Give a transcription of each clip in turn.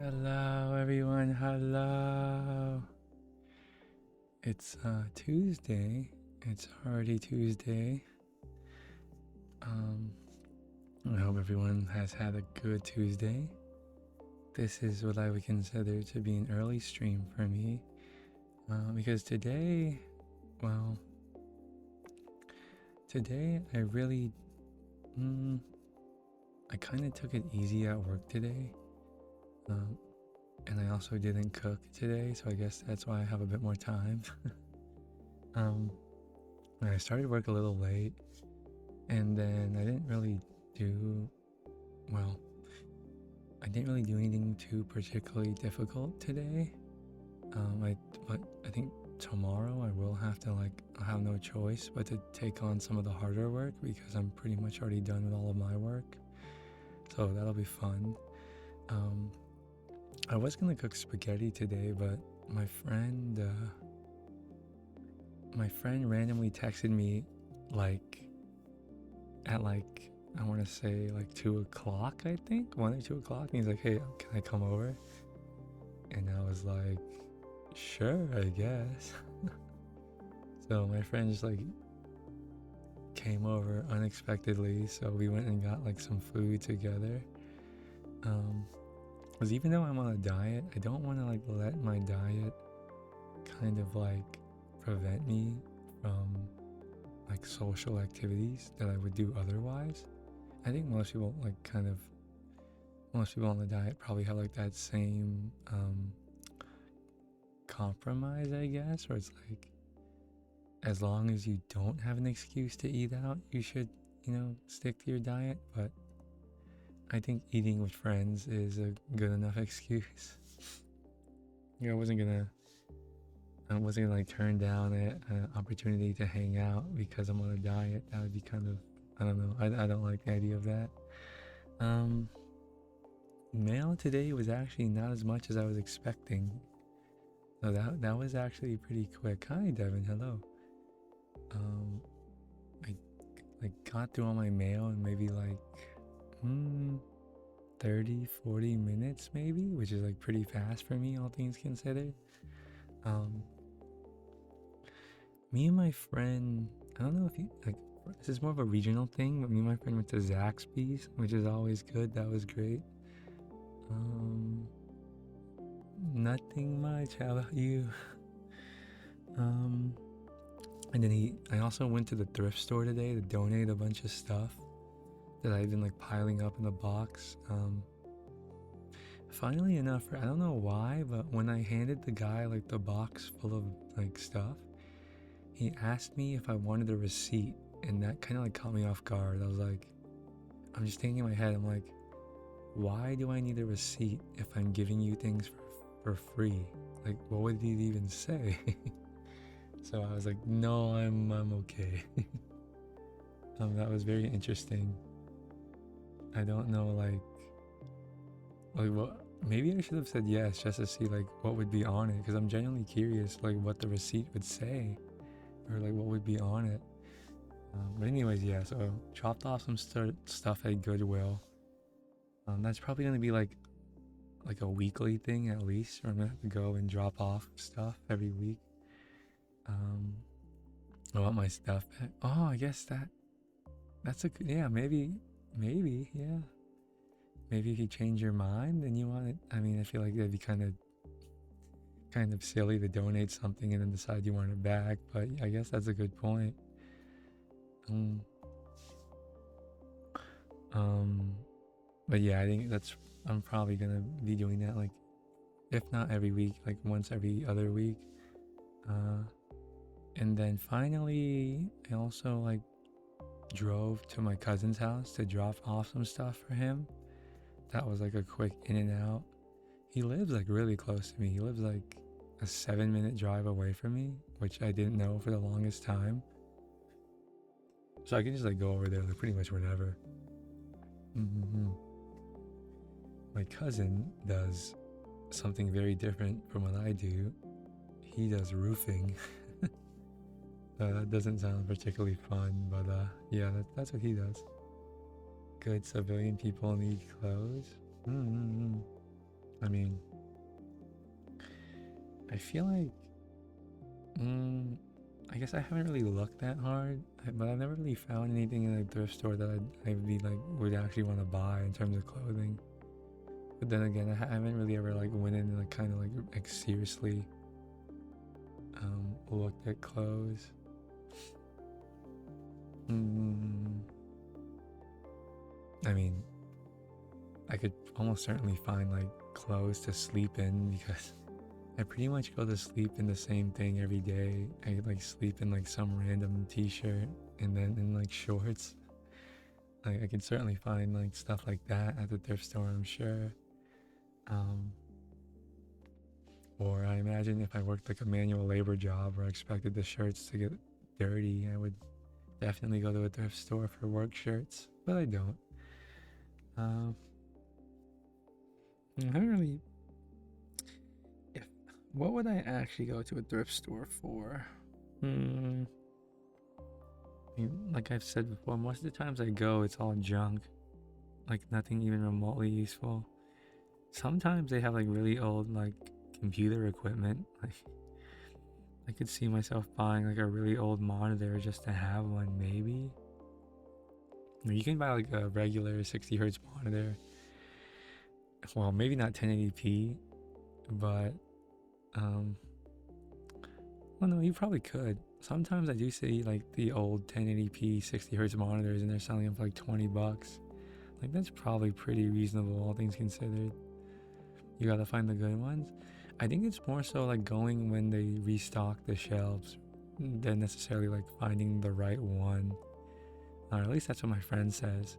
Hello, everyone. Hello. It's Tuesday. It's already Tuesday. I hope everyone has had a good Tuesday. This is what I would consider to be an early stream for me, because today I really, I kind of took it easy at work today. And I also didn't cook today, so I guess that's why I have a bit more time. I started work a little late, and then I didn't really do anything too particularly difficult today. But I think tomorrow I will have to I'll have no choice but to take on some of the harder work because I'm pretty much already done with all of my work. So that'll be fun. I was gonna cook spaghetti today, but my friend randomly texted me at I want to say 2 o'clock, I think 1 or 2 o'clock, and he's like, "Hey, can I come over?" And I was like, "Sure, I guess." So my friend just came over unexpectedly, so we went and got some food together. Because even though I'm on a diet, I don't want to let my diet kind of prevent me from social activities that I would do otherwise. I think most people on the diet probably have that same compromise, I guess, where it's as long as you don't have an excuse to eat out, you should, stick to your diet. But I think eating with friends is a good enough excuse. I wasn't gonna turn down an opportunity to hang out because I'm on a diet. That would be kind of, I don't know. I don't like the idea of that. Mail today was actually not as much as I was expecting. So that was actually pretty quick. Hi, Devin. Hello. I got through all my mail in maybe 30, 40 minutes maybe, which is pretty fast for me, all things considered. Me and my friend, I don't know if you this is more of a regional thing, but me and my friend went to Zaxby's, which is always good. That was great. Nothing much. How about you? And then I also went to the thrift store today to donate a bunch of stuff that I've been piling up in the box. Funnily enough, I don't know why, but when I handed the guy the box full of stuff, he asked me if I wanted a receipt, and that kind of caught me off guard. I was I'm just thinking in my head, I'm why do I need a receipt if I'm giving you things for free? What would he even say? So I was no, I'm okay. That was very interesting. I don't know, what. Maybe I should have said yes just to see what would be on it, because I'm genuinely curious what the receipt would say, or what would be on it. But anyways, yeah. So chopped off some stuff at Goodwill. That's probably gonna be a weekly thing at least, where I'm gonna have to go and drop off stuff every week. I want my stuff back. Oh, I guess that's maybe, yeah. Maybe if you change your mind and you want it, I mean, I feel like that'd be kind of silly to donate something and then decide you want it back, but I guess that's a good point. But yeah, I think I'm probably gonna be doing that if not every week, once every other week. And then finally, I also drove to my cousin's house to drop off some stuff for him. That was a quick in and out. He lives really close to me. He lives a 7-minute drive away from me, which I didn't know for the longest time. So I can just go over there pretty much whenever. My cousin does something very different from what I do. He does roofing. That doesn't sound particularly fun, but yeah, that's what he does. Good civilian people need clothes. I mean, I feel like, I guess I haven't really looked that hard, but I've never really found anything in a thrift store that I'd be like, would actually want to buy in terms of clothing. But then again, I haven't really ever like went in and like kind of like seriously looked at clothes. I mean, I could almost certainly find like clothes to sleep in because I pretty much go to sleep in the same thing every day. I like sleep in like some random t-shirt and then in like shorts. Like I could certainly find like stuff like that at the thrift store, I'm sure. Or I imagine if I worked like a manual labor job or I expected the shirts to get dirty, I would definitely go to a thrift store for work shirts, but I don't. I haven't really. If what would I actually go to a thrift store for? I mean, like I've said before, most of the times I go, it's all junk, like nothing even remotely useful. Sometimes they have like really old like computer equipment. Like I could see myself buying like a really old monitor just to have one, maybe. Or you can buy like a regular 60 hertz monitor. Well, maybe not 1080p, but well, no, you probably could. Sometimes I do see like the old 1080p 60 hertz monitors, and they're selling them for like $20. Like that's probably pretty reasonable, all things considered. You gotta find the good ones. I think it's more so like going when they restock the shelves than necessarily like finding the right one. Or at least that's what my friend says.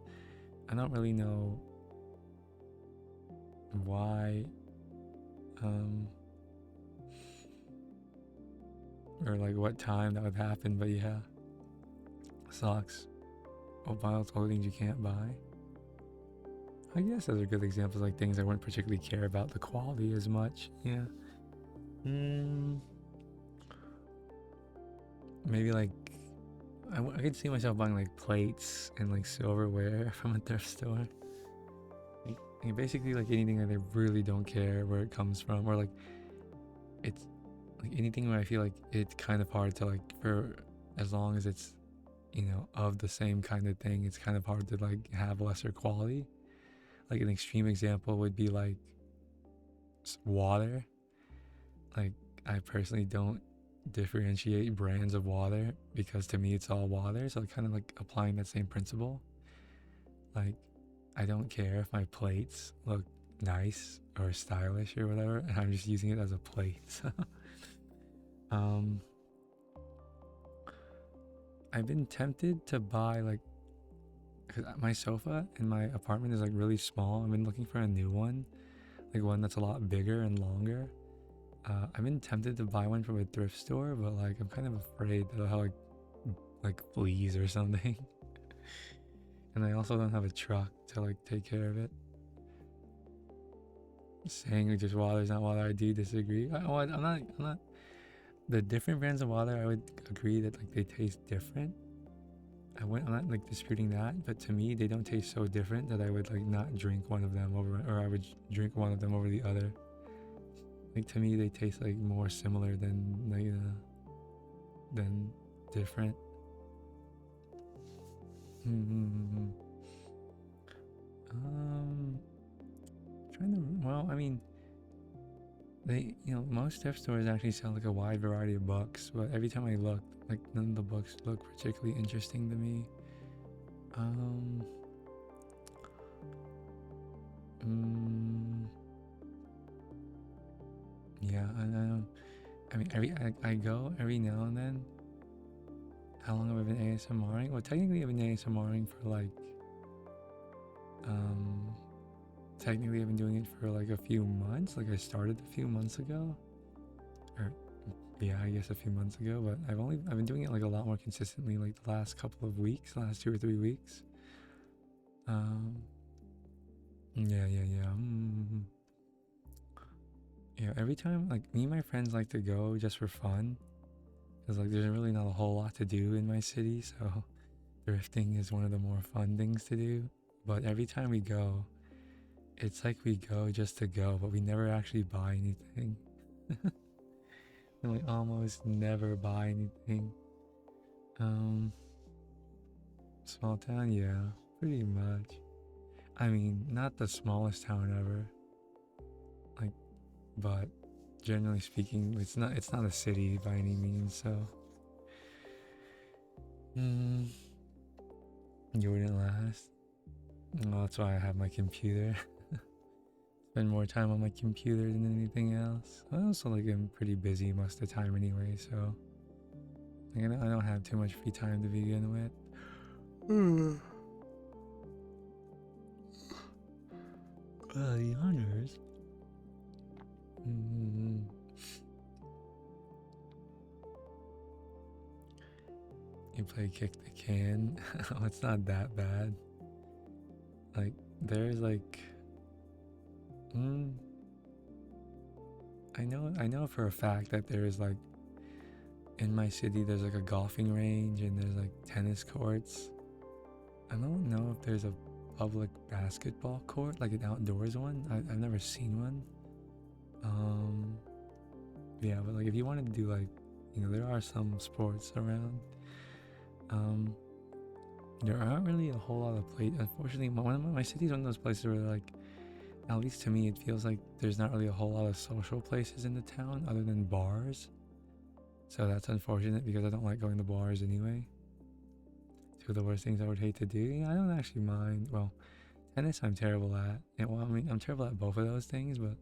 I don't really know why, or like what time that would happen, but yeah, sucks. Mobile clothing you can't buy. I guess those are good examples, like things I wouldn't particularly care about the quality as much. Yeah. Maybe like I could see myself buying like plates and like silverware from a thrift store. Like basically like anything that I really don't care where it comes from, or like it's like anything where I feel like it's kind of hard to like, for as long as it's, of the same kind of thing, it's kind of hard to like have lesser quality. Like an extreme example would be like water. Like I personally don't differentiate brands of water because to me it's all water. So kind of like applying that same principle. Like I don't care if my plates look nice or stylish or whatever, and I'm just using it as a plate. I've been tempted to buy like, cause my sofa in my apartment is like really small. I've been looking for a new one, like one that's a lot bigger and longer. I've been tempted to buy one from a thrift store, but like I'm kind of afraid that I'll have like fleas or something. And I also don't have a truck to like take care of it. Saying like just water is not water, I do disagree. I'm not. The different brands of water, I would agree that like they taste different. I'm not like disputing that, but to me they don't taste so different that I would like not drink one of them over, or I would drink one of them over the other. Like to me they taste like more similar than like than different. Trying to, well, I mean, they, most thrift stores actually sell like a wide variety of books, but every time I look, like none of the books look particularly interesting to me. Yeah, I mean, I go every now and then. How long have I been ASMRing? Well, technically I've been ASMRing for like, technically I've been doing it for like a few months. Like I started a few months ago, or yeah, I guess a few months ago. But I've been doing it like a lot more consistently, like the last couple of weeks, last 2 or 3 weeks. Yeah. Yeah, every time like me and my friends like to go just for fun, because like there's really not a whole lot to do in my city, so thrifting is one of the more fun things to do. But every time we go, it's like we go just to go, but we never actually buy anything. And we almost never buy anything. Small town, yeah, pretty much. I mean, not the smallest town ever. Like, but generally speaking, it's not a city by any means, so you wouldn't last. Well, that's why I have my computer. Spend more time on my computer than anything else. I also like am pretty busy most of the time anyway, so like, I don't have too much free time to begin with. The honors. You play kick the can. Oh, it's not that bad. Like there's like, I know for a fact that there is like in my city there's like a golfing range and there's like tennis courts. I don't know if there's a public basketball court, like an outdoors one. I've never seen one. Yeah, but like if you wanted to do like, there are some sports around. There aren't really a whole lot of places. Unfortunately, my city's one of those places where like, at least to me, it feels like there's not really a whole lot of social places in the town other than bars. So that's unfortunate because I don't like going to bars anyway. Two of the worst things I would hate to do. Yeah, I don't actually mind. Well, tennis I'm terrible at. And well, I mean, I'm terrible at both of those things, but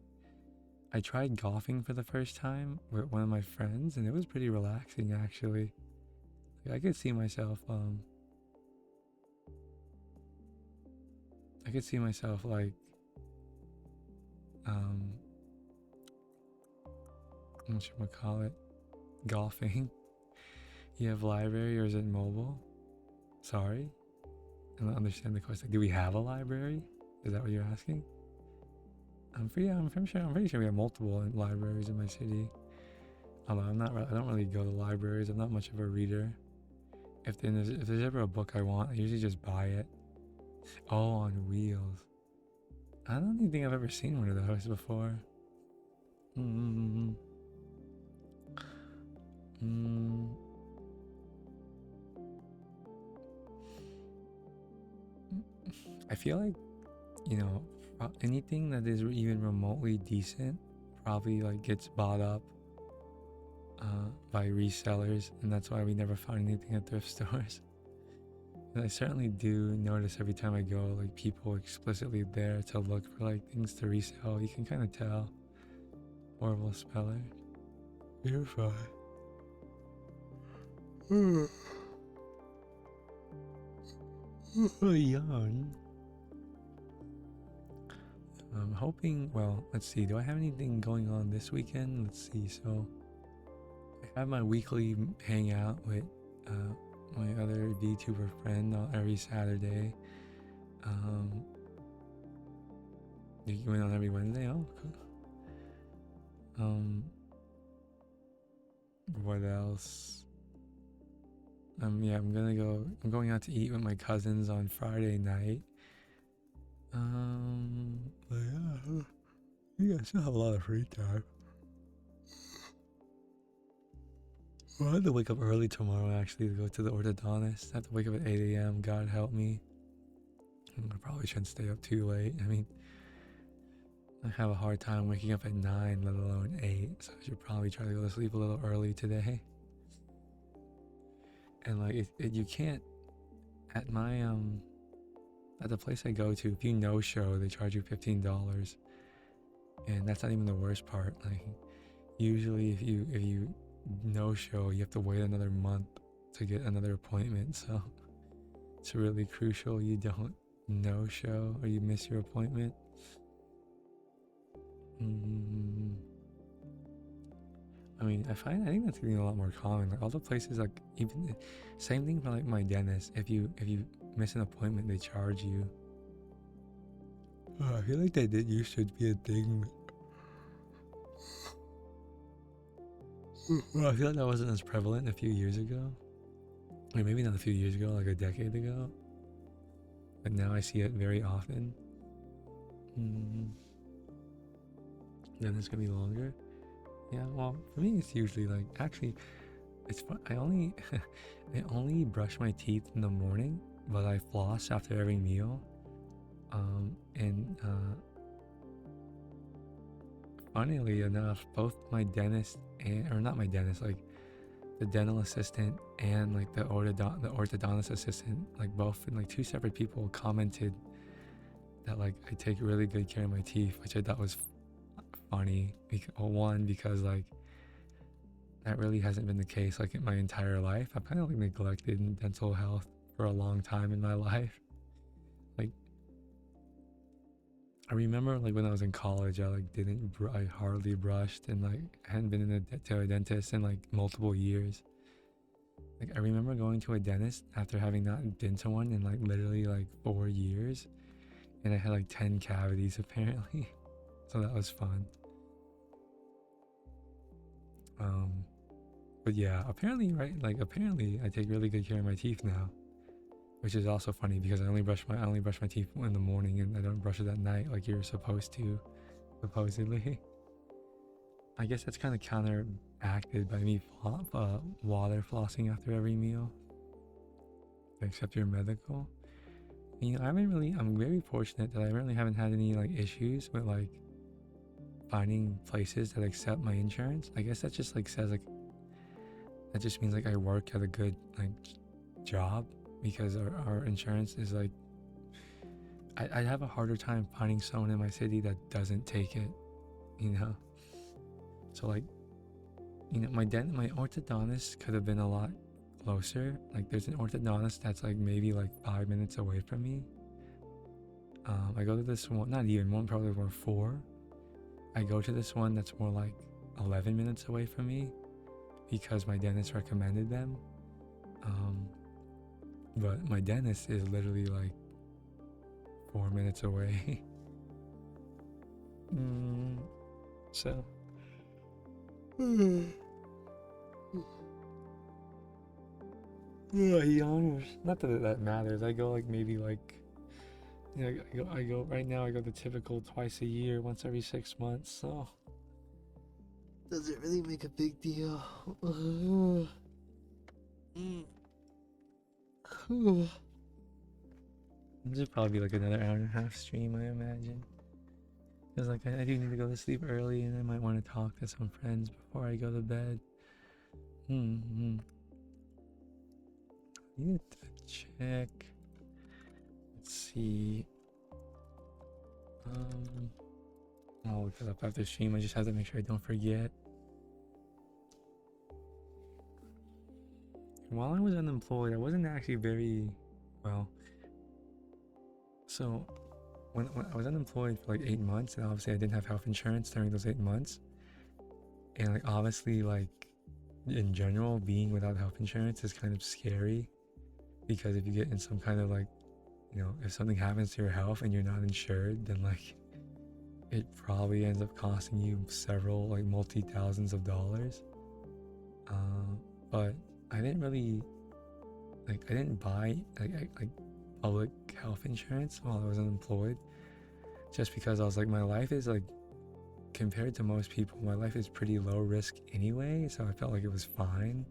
I tried golfing for the first time with one of my friends, and it was pretty relaxing actually. Like, I could see myself like whatchamacallit, golfing. You have library or is it mobile? Sorry? I don't understand the question. Do we have a library? Is that what you're asking? I'm pretty sure we have multiple libraries in my city. Although I don't really go to libraries. I'm not much of a reader. If there's ever a book I want, I usually just buy it. Oh, on wheels. I don't even think I've ever seen one of those before. I feel like, anything that is even remotely decent probably like gets bought up by resellers, and that's why we never found anything at thrift stores. And I certainly do notice every time I go, like people explicitly there to look for like things to resell. You can kind of tell. Horrible speller. You're fine. Yawn. I'm hoping, well, let's see, do I have anything going on this weekend? Let's see, so I have my weekly hangout with my other vtuber friend every Saturday. You went on every Wednesday? Oh, cool. What else? Yeah, I'm going out to eat with my cousins on Friday night. But yeah, you guys still have a lot of free time. Well, I have to wake up early tomorrow actually to go to the orthodontist. I have to wake up at 8 a.m. God help me. I probably shouldn't stay up too late. I mean, I have a hard time waking up at 9, let alone 8. So I should probably try to go to sleep a little early today. And like, you can't, at my, at the place I go to, if you no-show, they charge you $15. And that's not even the worst part. Like, usually if you no-show, you have to wait another month to get another appointment. So it's really crucial you don't no-show or you miss your appointment. I mean, I think that's getting a lot more common. Like all the places, like even same thing for like my dentist. If you miss an appointment, they charge you. Oh, I feel like that used to be a thing. Well, I feel like that wasn't as prevalent a few years ago. Or maybe not a few years ago, like a decade ago. But now I see it very often. Mm, then it's gonna be longer. Yeah, well, for me, it's usually like actually, it's fun. I only brush my teeth in the morning, but I floss after every meal. And funnily enough, both my dentist and or not my dentist, like the dental assistant and like the orthodontist assistant, like both and like two separate people commented that like I take really good care of my teeth, which I thought was funny. One, because like that really hasn't been the case like in my entire life. I've kind of like neglected dental health for a long time in my life. Like I remember like when I was in college, I like I hardly brushed and like hadn't been to a dentist in like multiple years. Like I remember going to a dentist after having not been to one in like literally like 4 years, and I had like 10 cavities apparently. So that was fun. But yeah, apparently, right? Like apparently, I take really good care of my teeth now, which is also funny because I only brush my teeth in the morning and I don't brush it at night like you're supposed to, supposedly. I guess that's kind of counteracted by me water flossing after every meal, except your medical. You know, I'm very fortunate that I really haven't had any like issues with like finding places that accept my insurance. I guess that just like says like that just means like I work at a good like job, because our insurance is like I'd have a harder time finding someone in my city that doesn't take it, you know. So like, you know, my orthodontist could have been a lot closer. Like there's an orthodontist that's like maybe like 5 minutes away from me. I go to this one, not even one, probably more four. I go to this one that's more like 11 minutes away from me because my dentist recommended them. But my dentist is literally like 4 minutes away. So. Yeah, he honors. Not that that matters. I go like maybe like, you know, I go right now. I go the typical twice a year, once every 6 months. So does it really make a big deal? This would probably be like another hour and a half stream, I imagine. Because like I do need to go to sleep early, and I might want to talk to some friends before I go to bed. Need to check. Let's see. I'll look it up after stream. I just have to make sure I don't forget. While I was unemployed, I wasn't actually very well. So when I was unemployed for like 8 months, and obviously I didn't have health insurance during those 8 months, and like obviously like in general, being without health insurance is kind of scary, because if you get in some kind of like, you know, if something happens to your health and you're not insured, then like it probably ends up costing you several like multi-thousands of dollars. But I didn't really like I didn't buy like public health insurance while I was unemployed, just because I was like, my life is like, compared to most people, my life is pretty low risk anyway, so I felt like it was fine.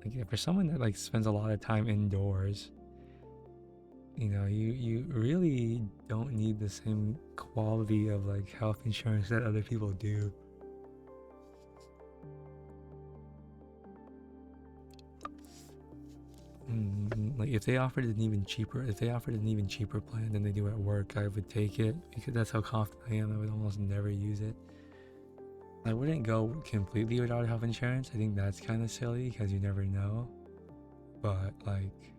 Like, yeah, for someone that like spends a lot of time indoors, you know, you really don't need the same quality of like health insurance that other people do. Like if they offered an even cheaper plan than they do at work, I would take it, because that's how confident I am. I would almost never use it. I wouldn't go completely without health insurance. I think that's kind of silly because you never know. But like,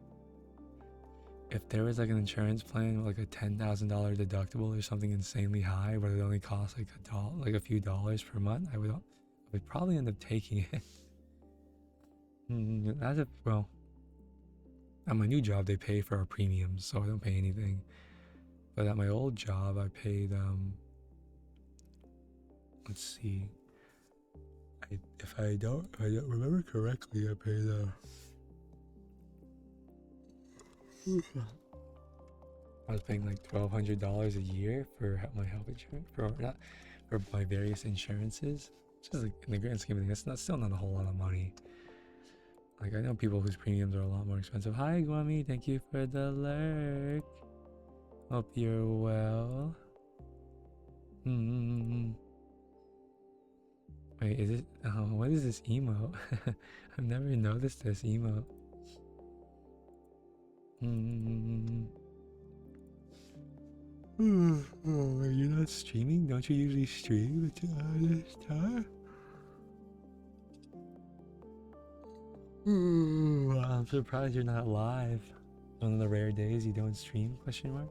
if there was like an insurance plan with like a $10,000 deductible or something insanely high, but it only costs like a few dollars per month, I would probably end up taking it. Well, at my new job they pay for our premiums, so I don't pay anything. But at my old job I paid let's see, if I don't remember correctly, I paid I was paying like $1,200 a year for my health insurance, for not for my various insurances. Which is like, in the grand scheme of things, that's still not a whole lot of money. Like, I know people whose premiums are a lot more expensive. Hi, Guami, thank you for the lurk. Hope you're well. Wait, is it? Oh, what is this emote? I've never noticed this emote. Oh, you're not streaming? Don't you usually stream at this time? I'm surprised you're not live. One of the rare days you don't stream? Question mark.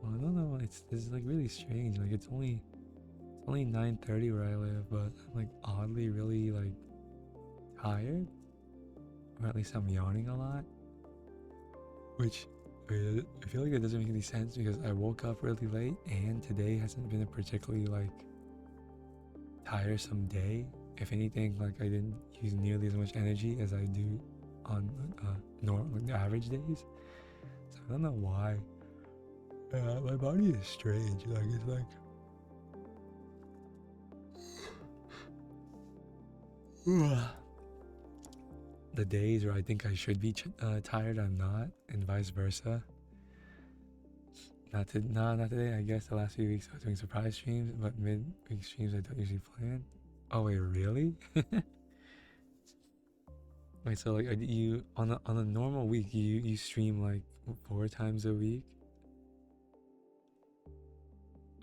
Well, I don't know. This is like really strange. Like it's only 9:30 where I live, but I'm like oddly really like tired, or at least I'm yawning a lot. Which I feel like it doesn't make any sense because I woke up really late, and today hasn't been a particularly like tiresome day. If anything, like I didn't use nearly as much energy as I do on normal, like, average days. So I don't know why. My body is strange. Like it's like the days where I think I should be tired, I'm not, and vice versa. Not today. I guess the last few weeks I was doing surprise streams, but mid-week streams I don't usually plan. Oh wait, really? Wait, so like, you on a normal week you stream like 4 times a week,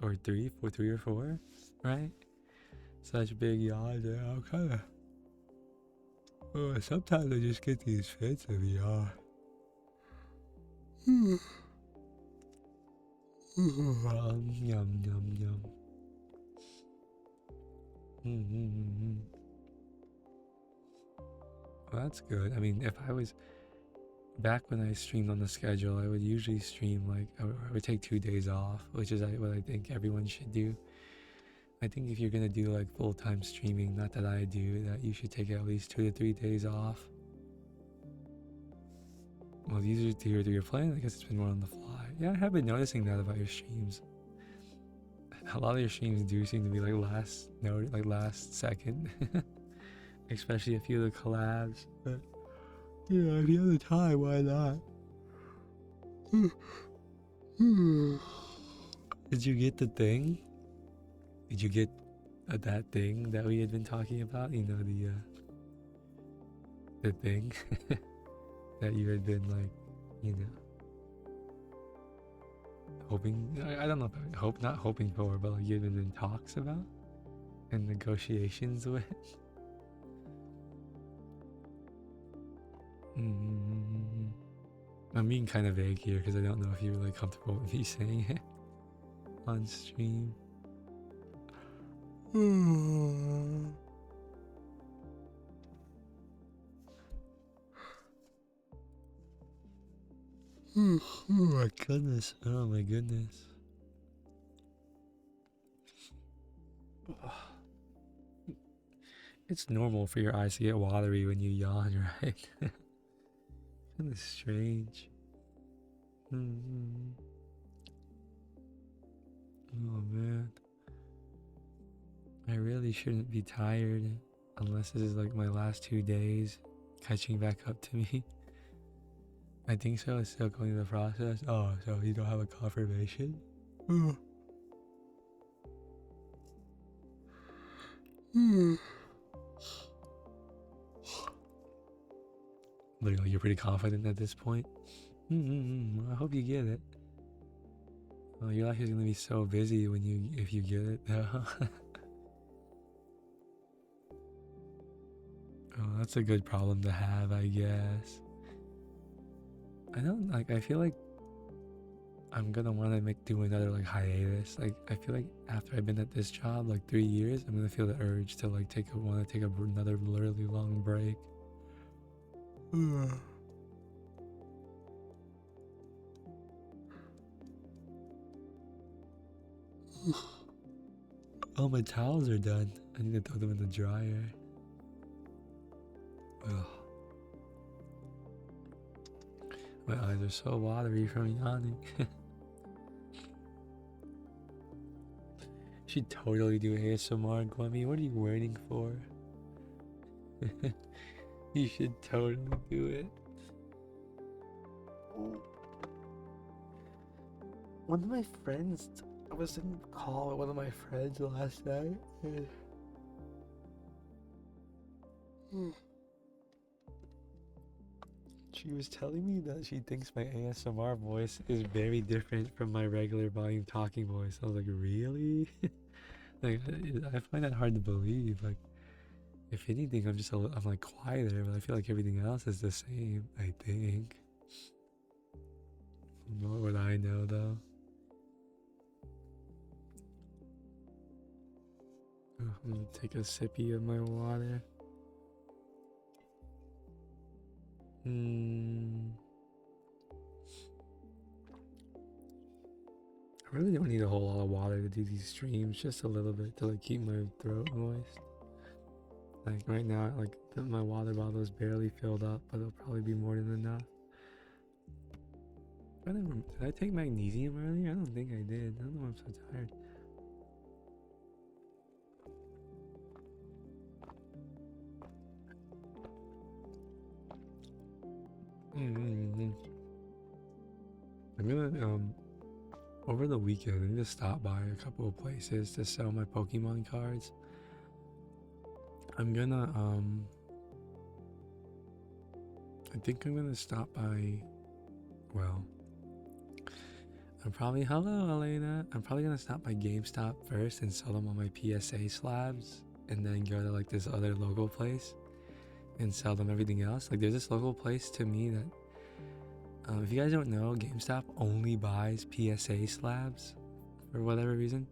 or three or four, right? Such big yawn there. I'm kind of. Sometimes I just get these fits of yawn. Yum yum yum. Well, that's good. I mean, if I was back when I streamed on the schedule, I would usually stream like I would take 2 days off, which is what I think everyone should do. I think if you're gonna do like full-time streaming, not that I do, that you should take at least 2 to 3 days off. Well, these are 2 or 3 you're playing. I guess it's been more on the fly. Yeah, I have been noticing that about your streams. A lot of your streams do seem to be like last second, especially a few of the collabs. But yeah, if you have the time, why not? Did you get the thing? Did you get that thing that we had been talking about? You know, the thing that you had been like, you know, hoping. I don't know if not hoping for, but like you had been in talks about and negotiations with. I'm being kind of vague here because I don't know if you're really comfortable with me saying it on stream. Oh my goodness. Oh my goodness. It's normal for your eyes to get watery when you yawn, right? Kind of strange. Oh man. I really shouldn't be tired unless this is like my last 2 days catching back up to me. I think so. It's still going through the process. Oh, so you don't have a confirmation? Literally, you're pretty confident at this point. I hope you get it. Oh, your life is gonna be so busy if you get it though. Oh, that's a good problem to have, I guess. I feel like I'm gonna want to do another like hiatus. Like I feel like after I've been at this job like 3 years, I'm gonna feel the urge to like want to take another really long break. Oh, my towels are done. I need to throw them in the dryer. Ugh. My eyes are so watery from yawning. Should totally do ASMR, Gwummy. What are you waiting for? You should totally do it. One of my friends, I was in a call with one of my friends last night. She was telling me that she thinks my ASMR voice is very different from my regular volume talking voice. I was like, really? Like, I find that hard to believe. Like, if anything, I'm like quieter, but I feel like everything else is the same, I think. What would I know, though? Oh, I'm gonna take a sippy of my water. I really don't need a whole lot of water to do these streams, just a little bit to like keep my throat moist. Like right now, like my water bottle is barely filled up, but it'll probably be more than enough. Did I take magnesium earlier? I don't think I did. I don't know why I'm so tired. I'm gonna over the weekend I need to stop by a couple of places to sell my Pokemon cards. I'm gonna I think I'm gonna stop by, well, hello Elena. I'm probably gonna stop by GameStop first and sell them on my PSA slabs, and then go to like this other local place and sell them everything else. Like there's this local place to me that, if you guys don't know, GameStop only buys PSA slabs for whatever reason.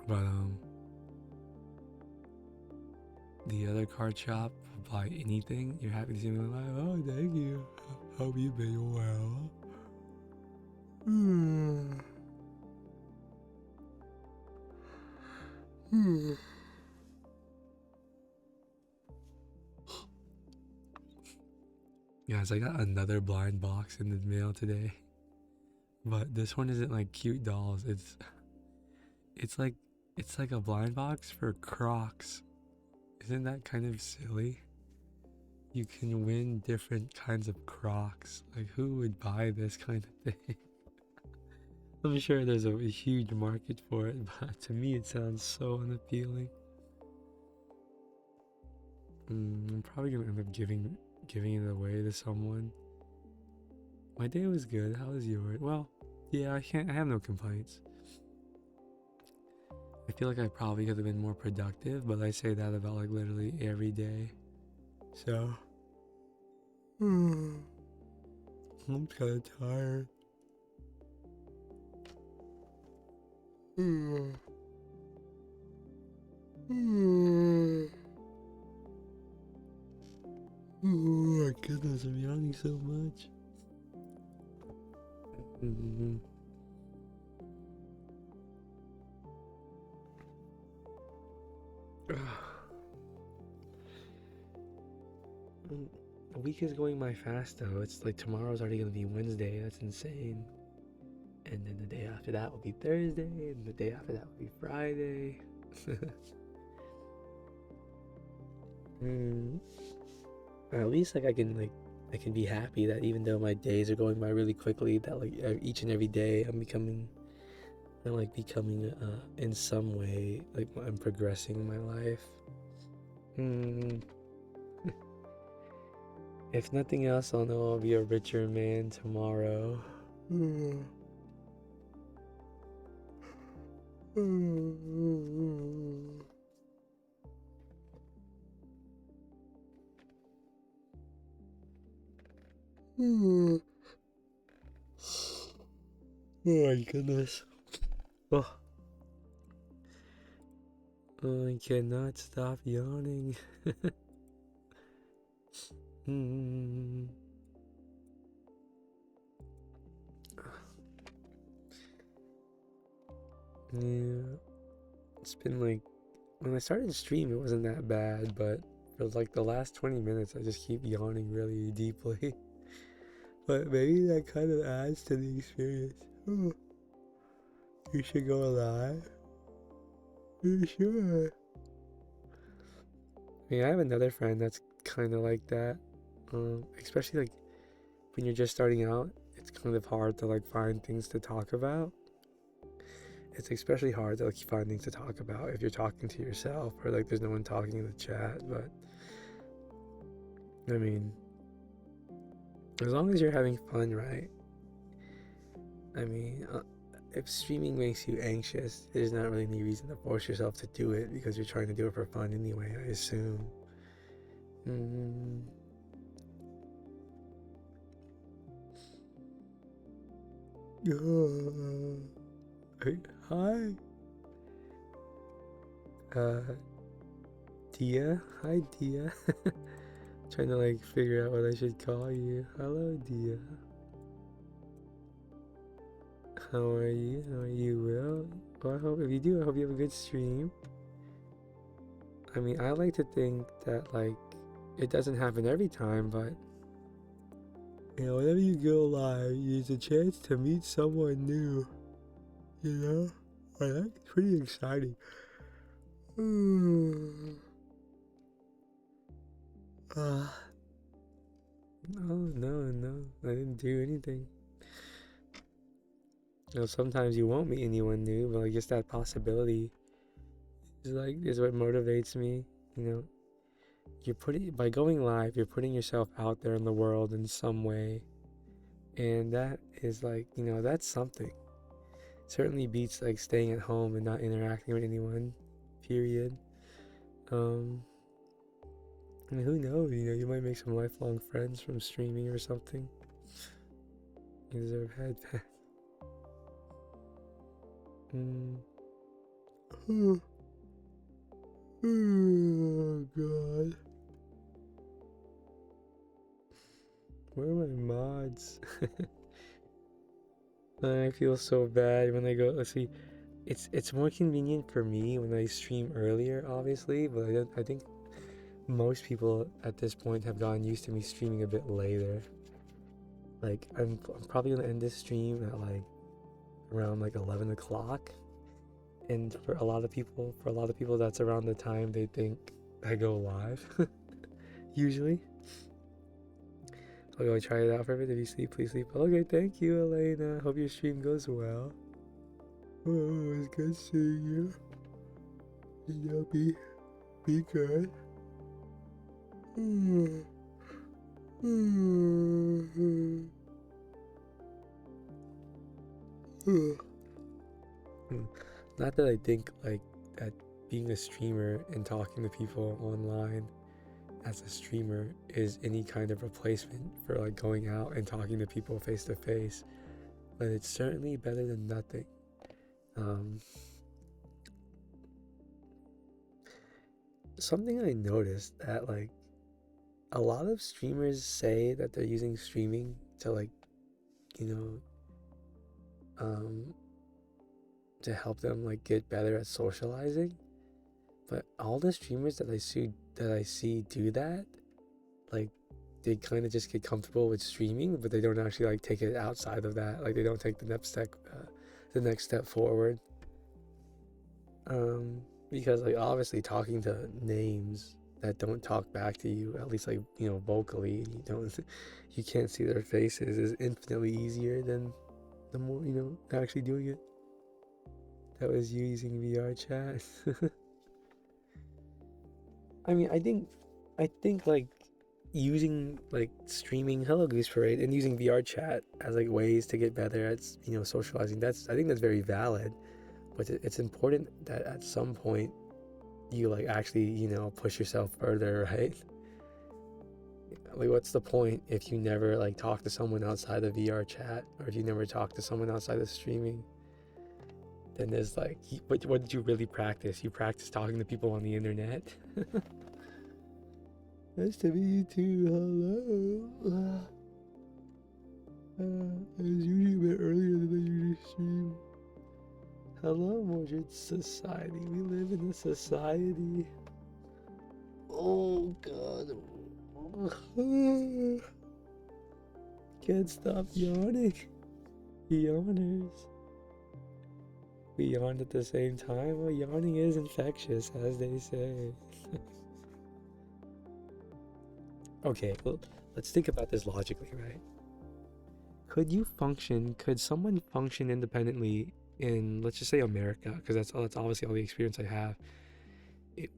But the other card shop will buy anything. You're happy to see me like, oh, thank you. Hope you've been well. Guys, I got another blind box in the mail today. But this one isn't like cute dolls. It's like a blind box for Crocs. Isn't that kind of silly? You can win different kinds of Crocs. Like, who would buy this kind of thing? I'm sure there's a huge market for it, but to me it sounds so unappealing. I'm probably gonna end up giving it away to someone. My day was good. How was yours? Well, yeah, I have no complaints. I feel like I probably could have been more productive, but I say that about like literally every day. So, I'm kind of tired. Oh my goodness, I'm yawning so much. A week is going by fast though. It's like tomorrow's already gonna be Wednesday. That's insane. And then the day after that will be Thursday, and the day after that will be Friday. At least like I can be happy that even though my days are going by really quickly, that like each and every day I'm becoming in some way, like I'm progressing in my life. If nothing else, I'll know I'll be a richer man tomorrow. Oh my goodness. Oh, I cannot stop yawning. Yeah, it's been like, when I started to stream, it wasn't that bad, but for like the last 20 minutes, I just keep yawning really deeply. But maybe that kind of adds to the experience. Oh, you should go live. You should. I mean, I have another friend that's kind of like that. Especially like when you're just starting out, it's kind of hard to like find things to talk about. It's especially hard to like find things to talk about if you're talking to yourself or like there's no one talking in the chat. But I mean, as long as you're having fun, right? I mean, if streaming makes you anxious, there's not really any reason to force yourself to do it because you're trying to do it for fun anyway, I assume. Hi. Dia? Hi, Dia. Trying to like figure out what I should call you. Hello, Dia. How are you? How are you, Will? Well, I hope, if you do, I hope you have a good stream. I mean, I like to think that like it doesn't happen every time, but you know, whenever you go live, there's a chance to meet someone new. You know? That's pretty exciting. No, I didn't do anything. You know, sometimes you won't meet anyone new, but like just that possibility is what motivates me. You know, by going live, you're putting yourself out there in the world in some way, and that is like, you know, that's something. Certainly beats like staying at home and not interacting with anyone. Period. And who knows? You know, you might make some lifelong friends from streaming or something. You deserve headband. Oh God. Where are my mods? I feel so bad when I go. Let's see. It's more convenient for me when I stream earlier, obviously, but I think most people at this point have gotten used to me streaming a bit later. Like I'm probably gonna end this stream at like around like 11 o'clock, and for a lot of people that's around the time they think I go live. Usually. I'll go try it out for a bit. If you sleep, please sleep. Okay, thank you, Elena. Hope your stream goes well. Oh, it's good seeing you. You know, be good. Not that I think like that being a streamer and talking to people online as a streamer is any kind of replacement for like going out and talking to people face to face, but it's certainly better than nothing. Something I noticed that like a lot of streamers say that they're using streaming to like, you know, to help them like get better at socializing, but all the streamers that I see do that, like they kind of just get comfortable with streaming, but they don't actually like take it outside of that. Like they don't take the next step forward. Because like obviously talking to names that don't talk back to you, at least like, you know, vocally, you can't see their faces, is infinitely easier than the more, you know, actually doing it. That was you using VR chat. I mean, I think like using like streaming Hello Goose Parade and using VR chat as like ways to get better at, you know, socializing, I think that's very valid. But it's important that at some point you like actually, you know, push yourself further, right? Like what's the point if you never like talk to someone outside of VR chat, or if you never talk to someone outside of streaming? Then there's like, what did you really practice? You practice talking to people on the internet? Nice to meet you too. Hello. It was usually a bit earlier than I usually stream. Hello, Mordred Society. We live in a society. Oh God. can't stop yawning. Yawners. We yawned at the same time. Well, yawning is infectious, as they say. Okay, well, let's think about this logically, right? Could someone function independently in, let's just say, America? Because that's obviously all the experience I have.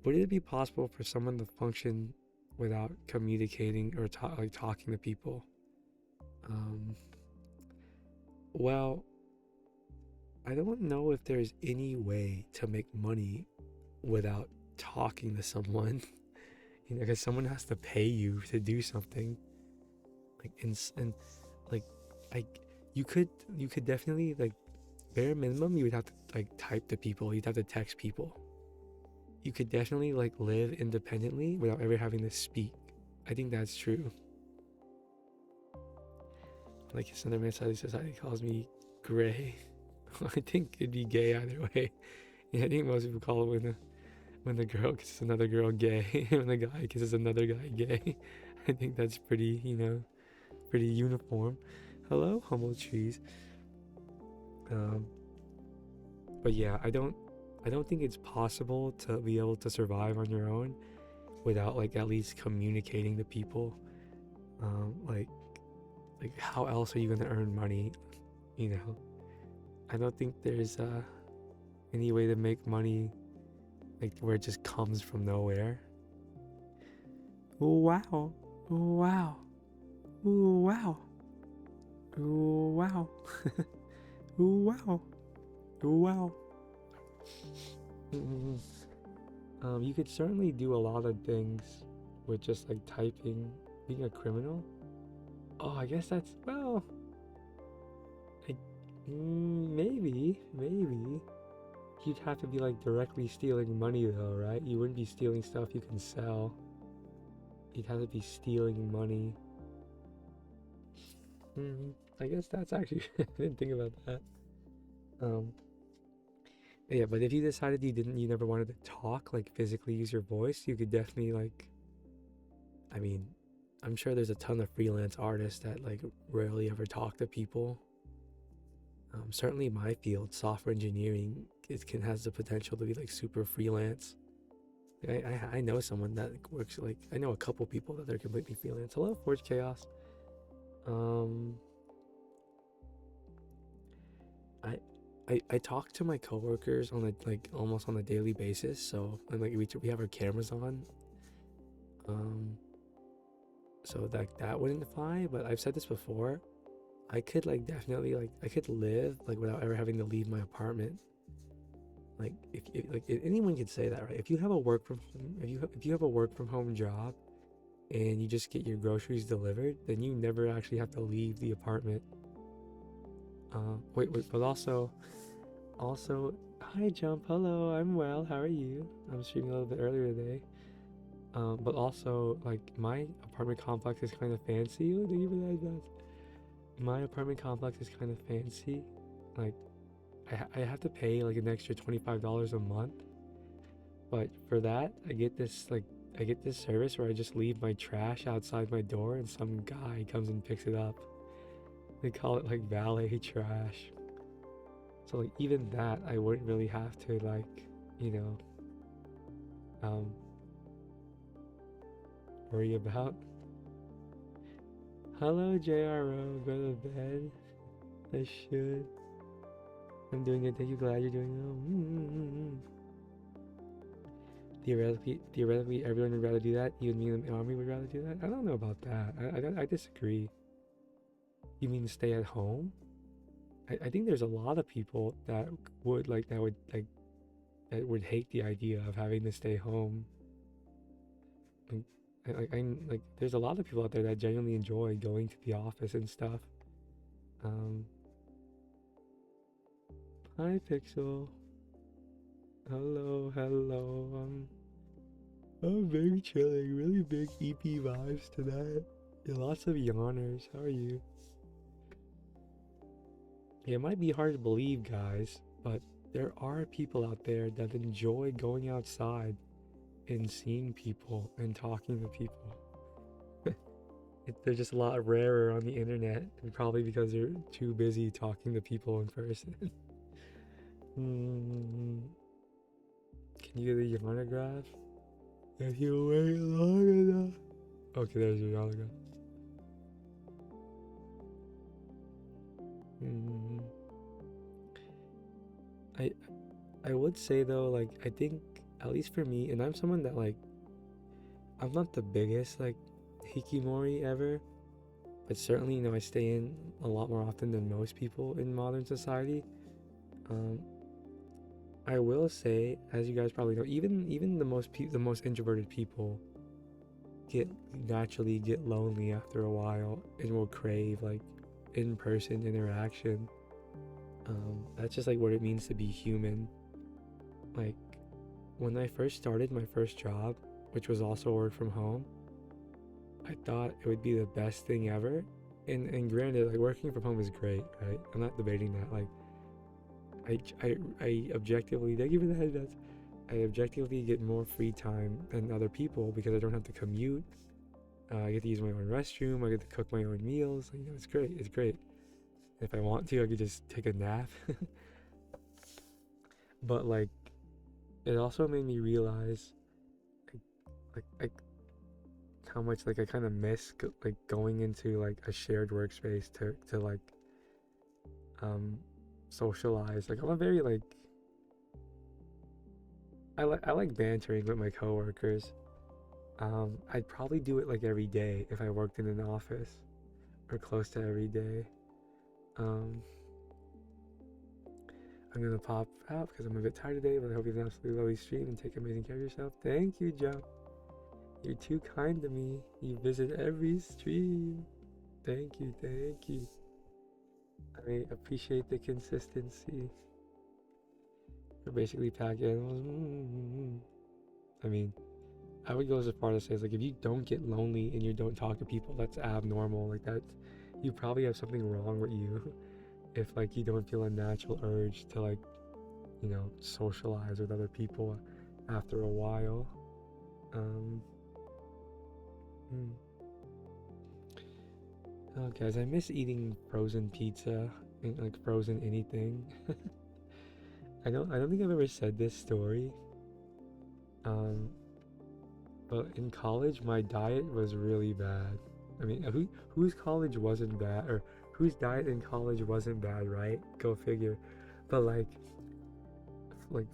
Would it be possible for someone to function without communicating or talking to people? Well, I don't know if there's any way to make money without talking to someone. Because someone has to pay you to do something. And like, I, you could definitely, like, bare minimum, you would have to like type to people. You'd have to text people. You could definitely like live independently without ever having to speak. I think that's true. Like, Slender Society calls me gray. I think it'd be gay either way. Yeah, I think most people call it when the girl kisses another girl gay, when the guy kisses another guy gay. I think that's pretty, pretty uniform. Hello, humble trees. But yeah, I don't think it's possible to be able to survive on your own without like at least communicating to people. Like how else are you gonna earn money? I don't think there's any way to make money like where it just comes from nowhere. Wow, wow, wow, wow, wow, wow. You could certainly do a lot of things with just like typing. Being a criminal? Oh, I guess that's, well, maybe. You'd have to be like directly stealing money though, right? You wouldn't be stealing stuff you can sell. You'd have to be stealing money. I guess that's actually, I didn't think about that. Yeah, but if you decided you never wanted to talk, like physically use your voice, you could definitely like, I mean, I'm sure there's a ton of freelance artists that like rarely ever talk to people. Certainly my field, software engineering, has the potential to be like super freelance. I know someone that works, like, I know a couple people that are completely freelance. Hello, Forge Chaos. I talk to my coworkers on almost on a daily basis. So, and like we have our cameras on. So that wouldn't fly. But I've said this before. I could like definitely like I could live like without ever having to leave my apartment. Like if anyone could say that, right? If you have a work from home, if you have a work from home job, and you just get your groceries delivered, then you never actually have to leave the apartment. Wait, but also, hi Jump, hello, I'm well. How are you? I'm streaming a little bit earlier today. But also, like, my apartment complex is kind of fancy. Oh, do you realize that? My apartment complex is kind of fancy. Like, I have to pay like an extra $25 a month. But for that, I get this service where I just leave my trash outside my door and some guy comes and picks it up. They call it like valet trash. So like even that I wouldn't really have to like, worry about. Hello JRO, go to bed. I should. I'm doing it. Thank you. Glad you're doing it. Theoretically, everyone would rather do that. Even me in the army would rather do that. I don't know about that. I disagree. You mean stay at home? I think there's a lot of people that would hate the idea of having to stay home. Like there's a lot of people out there that genuinely enjoy going to the office and stuff. Hi Pixel. Hello. I'm big chilling, really big EP vibes tonight. Yeah, lots of yawners. How are you? Yeah, it might be hard to believe, guys, but there are people out there that enjoy going outside and seeing people and talking to people. They're just a lot rarer on the internet, and probably because they're too busy talking to people in person. Can you get the autograph? If you wait long enough. Okay, there's your autograph. I I would say though, like, I think at least for me, and I'm someone that like, I'm not the biggest like hikimori ever, but certainly I stay in a lot more often than most people in modern society. Um, I will say, as you guys probably know, even the most introverted people get naturally get lonely after a while and will crave like in-person interaction. That's just like what it means to be human. Like when I first started my first job, which was also work from home, I thought it would be the best thing ever. And granted, like working from home is great, right? I'm not debating that. Like I objectively, thank you for the headshots. I objectively get more free time than other people because I don't have to commute. I get to use my own restroom. I get to cook my own meals. Like, it's great. It's great. If I want to, I could just take a nap. But like, it also made me realize, like how much like I kind of miss like going into like a shared workspace to like socialize. Like I'm a very like I like bantering with my coworkers. I'd probably do it like every day if I worked in an office or close to every day. Um, I'm gonna pop out because I'm a bit tired today, but I hope you have an absolutely lovely stream and take amazing care of yourself. Thank you, Joe. You're too kind to me. You visit every stream. Thank you, thank you. I appreciate the consistency. We're basically pack animals. I mean, I would go so far to say, like, if you don't get lonely and you don't talk to people, that's abnormal. Like, that's, you probably have something wrong with you. If, like, you don't feel a natural urge to, like, socialize with other people after a while. Oh, guys, I miss eating frozen pizza and, like, frozen anything. I don't think I've ever said this story. But in college, my diet was really bad. I mean, whose college wasn't bad, or whose diet in college wasn't bad, right? Go figure. But like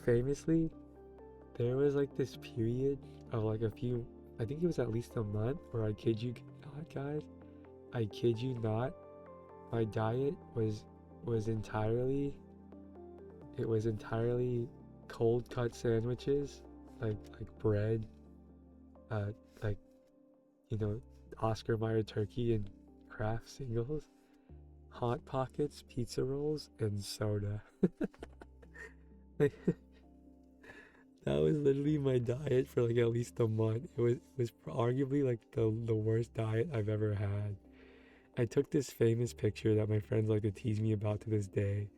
famously, there was like this period of like a few, I think it was at least a month, where I kid you not, guys, I kid you not, my diet was entirely, it was entirely cold cut sandwiches, like bread, uh, like Oscar Mayer turkey and Kraft singles, Hot Pockets, pizza rolls, and soda. Like, that was literally my diet for like at least a month. It was arguably like the worst diet I've ever had. I took this famous picture that my friends like to tease me about to this day,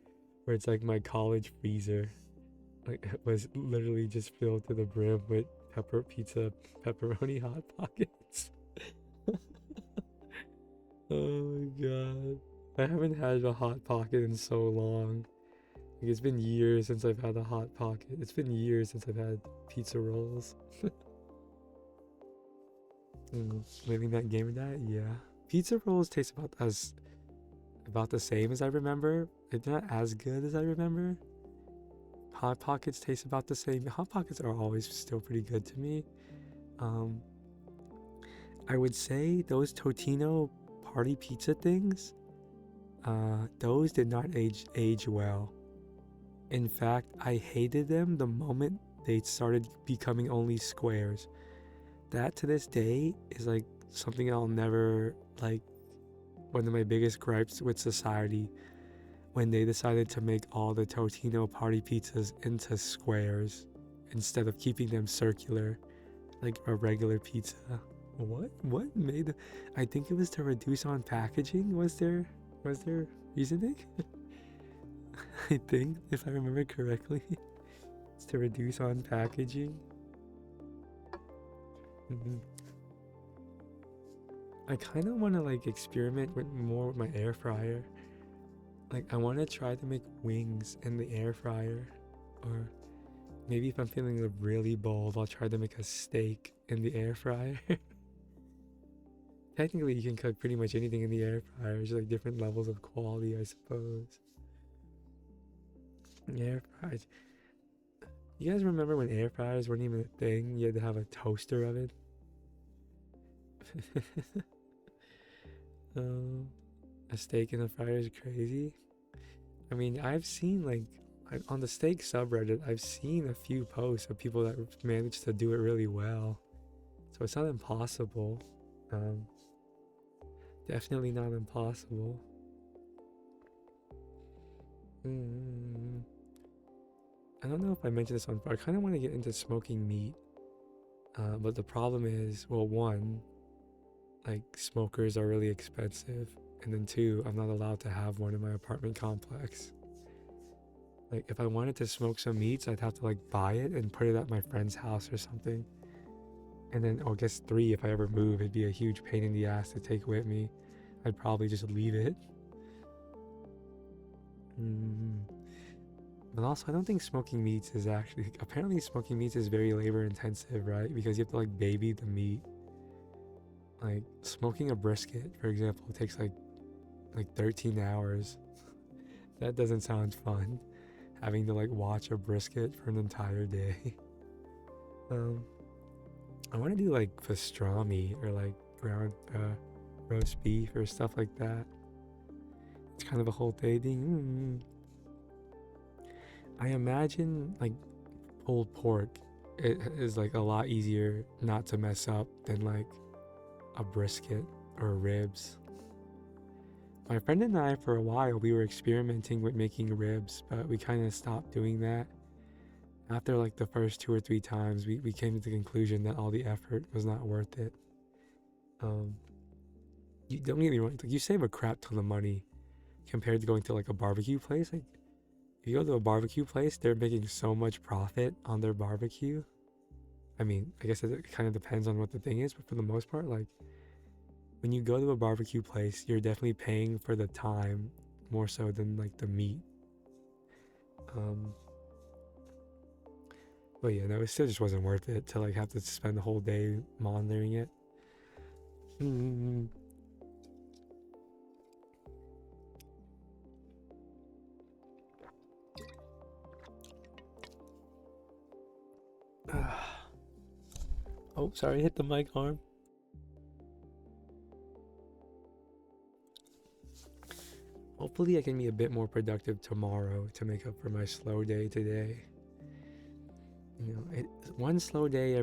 where it's like my college freezer, like it was literally just filled to the brim with pepperoni hot pockets. Oh my god. I haven't had a hot pocket in so long. Like, it's been years since I've had a hot pocket. It's been years since I've had pizza rolls. Living that gamer diet, yeah. Pizza rolls taste about the same as I remember. It's not as good as I remember. Hot pockets taste about the same. Hot pockets are always still pretty good to me. I would say those Totino party pizza things, those did not age well. In fact, I hated them the moment they started becoming only squares. That to this day is like something I'll never, like, one of my biggest gripes with society, when they decided to make all the Totino party pizzas into squares instead of keeping them circular like a regular pizza. What made I think it was to reduce on packaging. Was there reasoning? I think, if I remember correctly, it's to reduce on packaging. I kind of want to like experiment with more with my air fryer. Like I want to try to make wings in the air fryer, or maybe if I'm feeling really bold, I'll try to make a steak in the air fryer. Technically, you can cook pretty much anything in the air fryer. It's just like different levels of quality, I suppose. Air fryers. You guys remember when air fryers weren't even a thing? You had to have a toaster oven. A steak in a fryer is crazy. I mean, I've seen like on the steak subreddit, I've seen a few posts of people that managed to do it really well. So it's not impossible. Definitely not impossible. I don't know if I mentioned this on. I kind of want to get into smoking meat, but the problem is, well, one, like smokers are really expensive, and then two, I'm not allowed to have one in my apartment complex. Like if I wanted to smoke some meats, I'd have to like buy it and put it at my friend's house or something. And then, I guess three, if I ever move, it'd be a huge pain in the ass to take with me. I'd probably just leave it. But also, I don't think smoking meats is actually... Apparently, smoking meats is very labor intensive, right? Because you have to like baby the meat. Like smoking a brisket, for example, takes like 13 hours. That doesn't sound fun. Having to like watch a brisket for an entire day. I want to do like pastrami or like ground roast beef or stuff like that. It's kind of a whole thing. I imagine like pulled pork, it is like a lot easier not to mess up than like a brisket or ribs. My friend and I, for a while, we were experimenting with making ribs, but we kind of stopped doing that. After like the first 2 or 3 times, we came to the conclusion that all the effort was not worth it. You don't get me wrong, like you save a crap ton of money compared to going to like a barbecue place. Like if you go to a barbecue place, they're making so much profit on their barbecue. I mean, I guess it kind of depends on what the thing is, but for the most part, like when you go to a barbecue place, you're definitely paying for the time more so than like the meat. But yeah, no, it still just wasn't worth it to like have to spend the whole day monitoring it. Oh, sorry, hit the mic arm. Hopefully I can be a bit more productive tomorrow to make up for my slow day today. You know, one slow day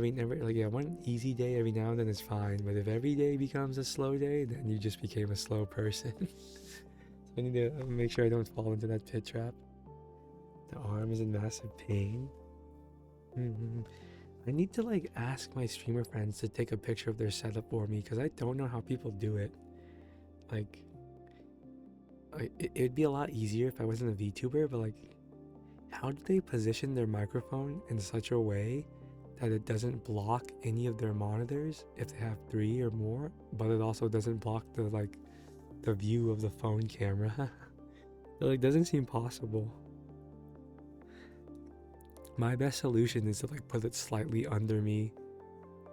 one easy day every now and then is fine, but if every day becomes a slow day, then you just became a slow person. So I need to make sure I don't fall into that pit trap. The arm is in massive pain. I need to like ask my streamer friends to take a picture of their setup for me, because I don't know how people do it. Like, it'd be a lot easier if I wasn't a VTuber, but like, how do they position their microphone in such a way that it doesn't block any of their monitors if they have 3 or more, but it also doesn't block the view of the phone camera? It like doesn't seem possible. My best solution is to like put it slightly under me,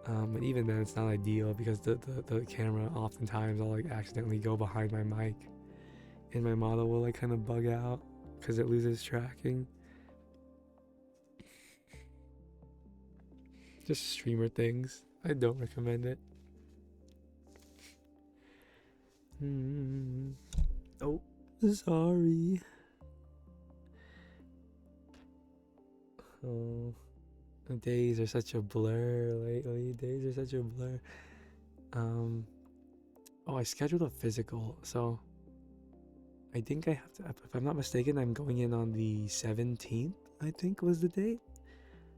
and even then it's not ideal because the camera, oftentimes I'll like accidentally go behind my mic and my model will like kind of bug out because it loses tracking. Just streamer things. I don't recommend it. Oh, sorry. Oh, days are such a blur lately. Days are such a blur. Oh, I scheduled a physical, so I think I have to, if I'm not mistaken, I'm going in on the 17th, I think was the date.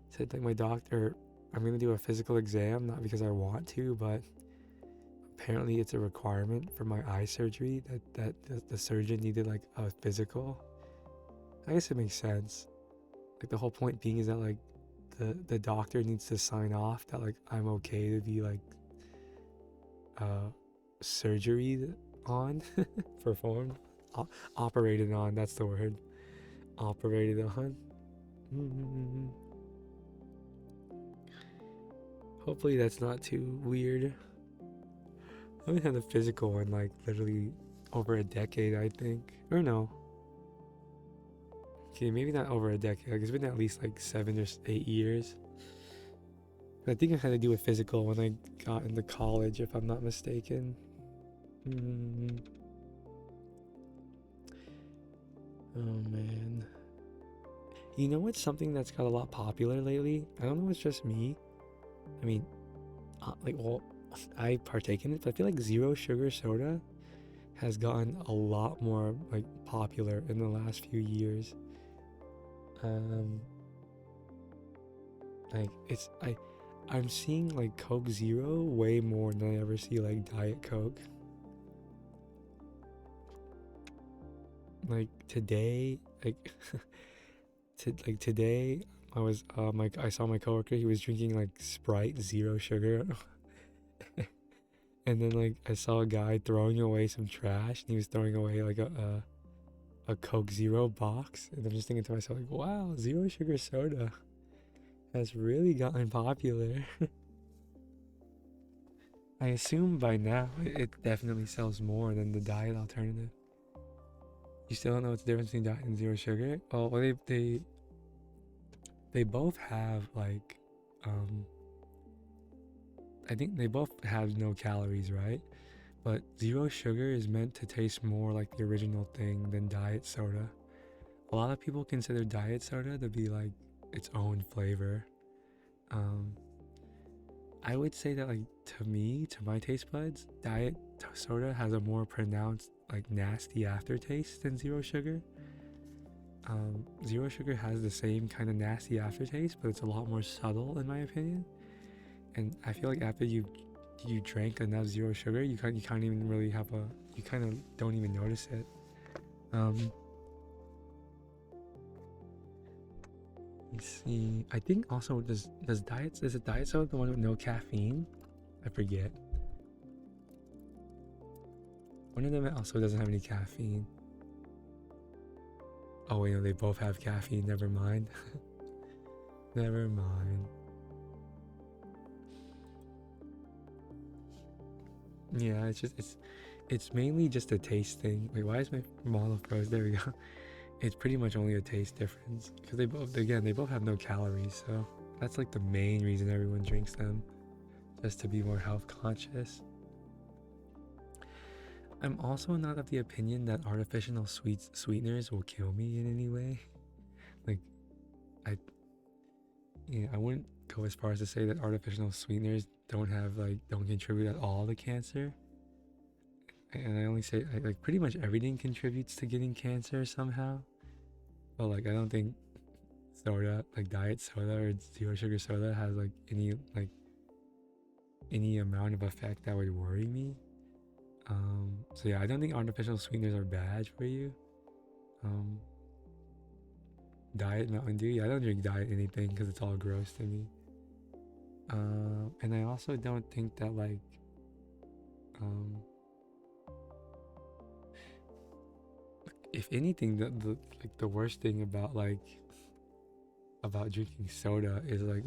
Said like my doctor, I'm gonna do a physical exam, not because I want to, but apparently it's a requirement for my eye surgery that the surgeon needed like a physical. I guess it makes sense. Like the whole point being is that like the doctor needs to sign off that like I'm okay to be like surgery on, performed, operated on. That's the word. Operated on. Hopefully that's not too weird. I haven't had a physical one like literally over a decade, I think. Or no. Okay, maybe not over a decade. Like it's been at least like 7 or 8 years. I think I had to do a physical when I got into college, if I'm not mistaken. Oh man. You know what's something that's got a lot popular lately? I don't know if it's just me. I mean, I partake in it, but I feel like zero sugar soda has gotten a lot more like popular in the last few years. Like I'm seeing like Coke Zero way more than I ever see like Diet Coke. Like today, today I saw my coworker. He was drinking like Sprite zero sugar, and then like I saw a guy throwing away some trash, and he was throwing away like a Coke Zero box, and I'm just thinking to myself like, wow, zero sugar soda has really gotten popular. I assume by now it definitely sells more than the diet alternative. You still don't know what's the difference between diet and zero sugar? Well, they both have like, I think they both have no calories, right? But zero sugar is meant to taste more like the original thing than diet soda. A lot of people consider diet soda to be like its own flavor. I would say that like to my taste buds, diet soda has a more pronounced like nasty aftertaste than zero sugar. Zero sugar has the same kind of nasty aftertaste, but it's a lot more subtle in my opinion. And I feel like after you drank enough zero sugar, you can't even really you kind of don't even notice it. Let's see. I think also is it diet soda the one with no caffeine? I forget. One of them also doesn't have any caffeine. Oh wait, no, they both have caffeine. Never mind. Never mind. Yeah, it's mainly just a taste thing. Wait, why is my model froze? There we go. It's pretty much only a taste difference because they both have no calories, so that's like the main reason everyone drinks them, just to be more health conscious. I'm also not of the opinion that artificial sweeteners will kill me in any way. Like, I wouldn't go as far as to say that artificial sweeteners don't contribute at all to cancer. And I only say like pretty much everything contributes to getting cancer somehow. But like I don't think soda, like diet soda or zero sugar soda, has like any amount of effect that would worry me. So yeah, I don't think artificial sweeteners are bad for you. Diet Mountain Dew, yeah, I don't drink diet anything because it's all gross to me. And I also don't think that like if anything, the worst thing about drinking soda is like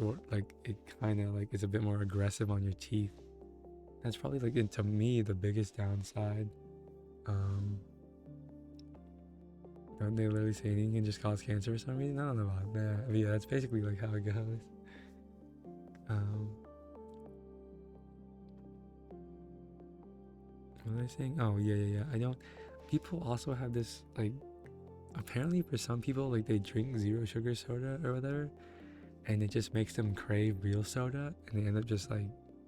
it kind of like is a bit more aggressive on your teeth. That's probably like to me the biggest downside. Don't they literally say anything can just cause cancer for some reason? I don't know about that. But yeah, that's basically like how it goes. What was I saying? Oh yeah. I don't. People also have this like. Apparently, for some people, like they drink zero sugar soda or whatever, and it just makes them crave real soda, and they end up just like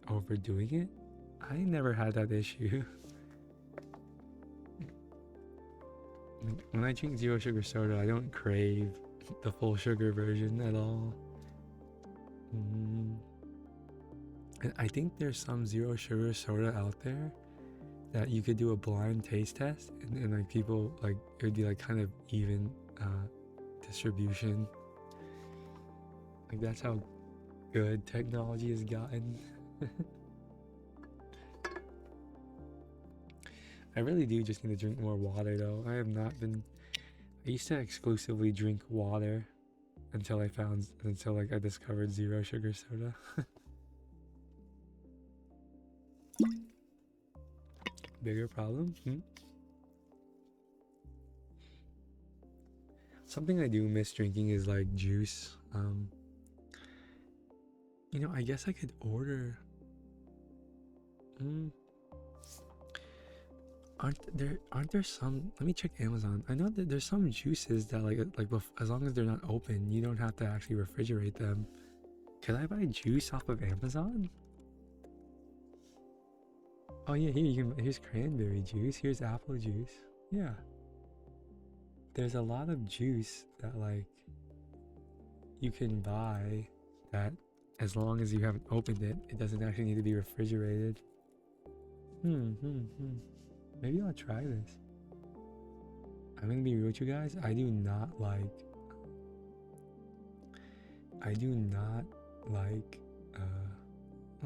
overdoing it. I never had that issue. When I drink zero sugar soda, I don't crave the full sugar version at all. And I think there's some zero sugar soda out there that you could do a blind taste test, and like people like it would be like kind of even distribution. Like that's how good technology has gotten. I really do just need to drink more water though. I used to exclusively drink water until I discovered zero sugar soda. Bigger problem? Something I do miss drinking is like juice. I guess I could order. Aren't there some? Let me check Amazon. I know that there's some juices that as long as they're not open, you don't have to actually refrigerate them. Could I buy juice off of Amazon? Oh yeah, here's cranberry juice. Here's apple juice. Yeah. There's a lot of juice that you can buy that as long as you haven't opened it, it doesn't actually need to be refrigerated. Maybe I'll try this. I'm gonna be real with you guys. I do not like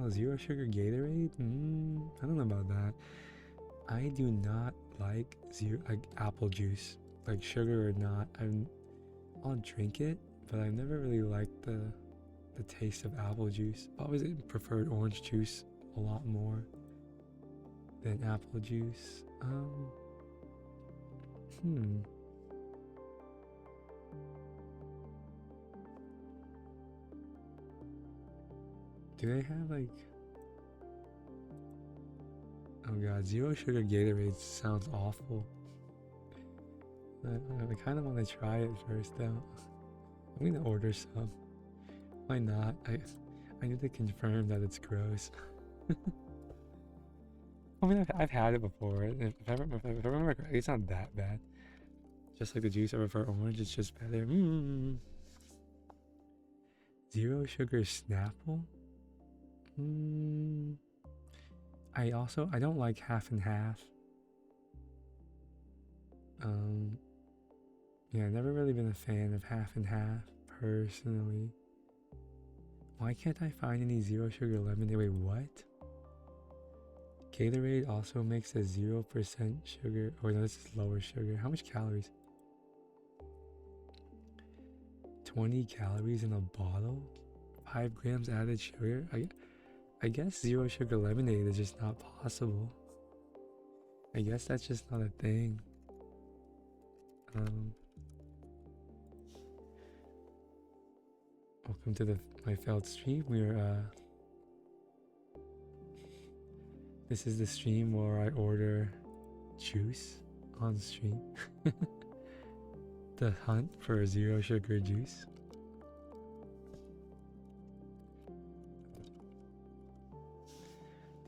zero sugar Gatorade. I don't know about that. I do not like apple juice, like sugar or not. I'll drink it, but I've never really liked the taste of apple juice. I always preferred orange juice a lot more than apple juice. Do they have oh god, zero sugar Gatorade sounds awful. I kind of want to try it first though. I'm gonna order some. Why not? I need to confirm that it's gross. I mean, I've had it before. If I remember correctly, it's not that bad. Just like the juice I prefer orange, it's just better. Zero sugar Snapple? I don't like half and half. Yeah, I've never really been a fan of half and half, personally. Why can't I find any zero sugar lemonade? Wait, what? Gatorade also makes a 0% sugar. Oh no, this is lower sugar. How much calories? 20 calories in a bottle? 5 grams added sugar? I guess zero sugar lemonade is just not possible. I guess that's just not a thing. Welcome to my failed stream. This is the stream where I order juice on stream. The hunt for zero sugar juice.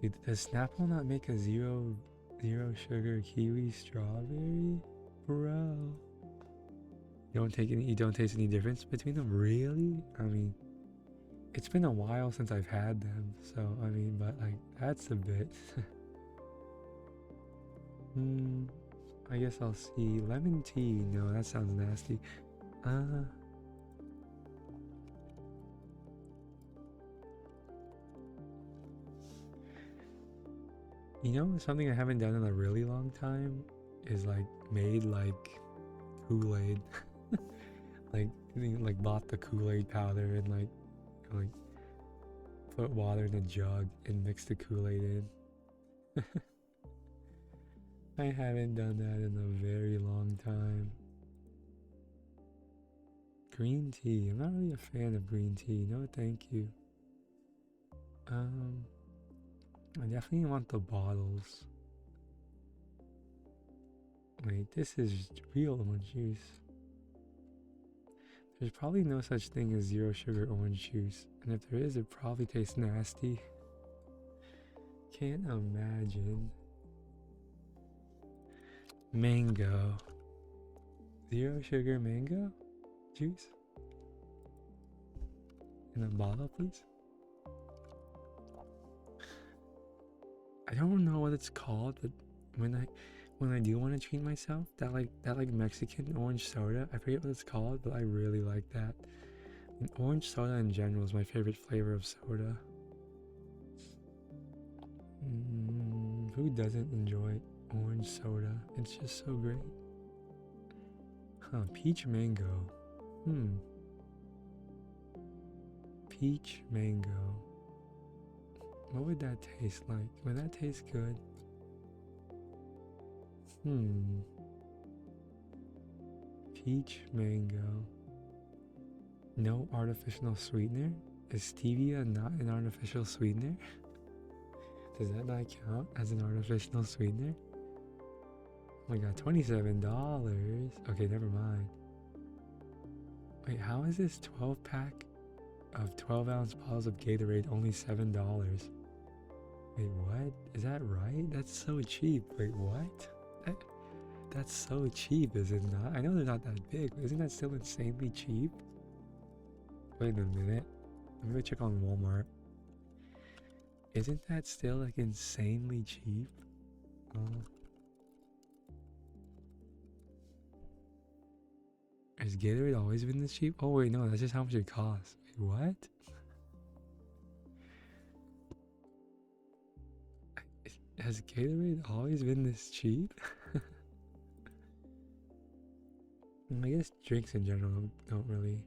Dude, does Snapple not make a zero sugar kiwi strawberry? Bro. You don't taste any difference between them? Really? I mean, it's been a while since I've had them, so I mean, but that's a bit. I guess I'll see. Lemon tea. No, that sounds nasty. Something I haven't done in a really long time is made Kool-Aid. Bought the Kool-Aid powder and put water in a jug and mix the Kool-Aid in. I haven't done that in a very long time. Green tea. I'm not really a fan of green tea. No, thank you. I definitely want the bottles. Wait, this is real orange juice. There's probably no such thing as zero sugar orange juice. And if there is, it probably tastes nasty. Can't imagine. Mango. Zero sugar mango juice? In a bottle, please? I don't know what it's called, but when I do want to treat myself, that Mexican orange soda, I forget what it's called, but I really like that. And orange soda in general is my favorite flavor of soda. Who doesn't enjoy it? orange soda. It's just so great. Huh, peach mango. Peach mango. What would that taste like? Would that taste good? Peach mango. No artificial sweetener? Is stevia not an artificial sweetener? Does that not count as an artificial sweetener? Oh my god, $27. Okay, never mind. Wait, how is this 12 pack of 12-ounce bottles of Gatorade only $7? Wait, what? Is that right? That's so cheap. Wait, what? That's so cheap, is it not? I know they're not that big, but isn't that still insanely cheap? Wait a minute. Let me go check on Walmart. Isn't that still like insanely cheap? Has Gatorade always been this cheap? Oh wait, no, that's just how much it costs. Wait, what? Has Gatorade always been this cheap? I guess drinks in general don't really.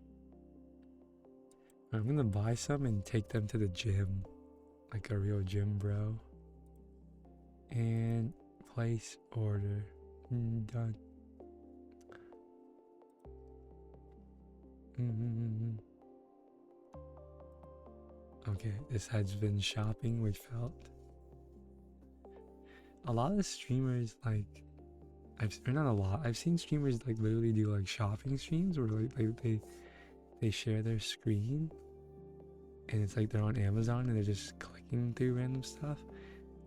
I'm gonna buy some and take them to the gym, like a real gym bro. And place order. Done. Okay, this has been shopping with Felt. A lot of streamers like, or not a lot. I've seen streamers like literally do like shopping streams where like they share their screen, and it's like they're on Amazon and they're just clicking through random stuff.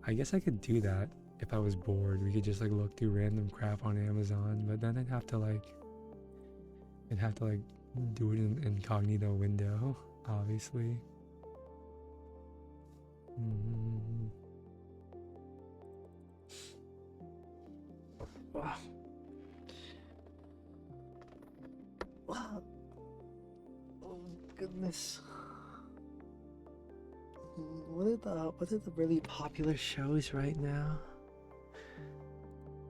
I guess I could do that if I was bored. We could just like look through random crap on Amazon, but then I'd have to like do it in incognito window, obviously. Wow. Oh goodness. What are the really popular shows right now?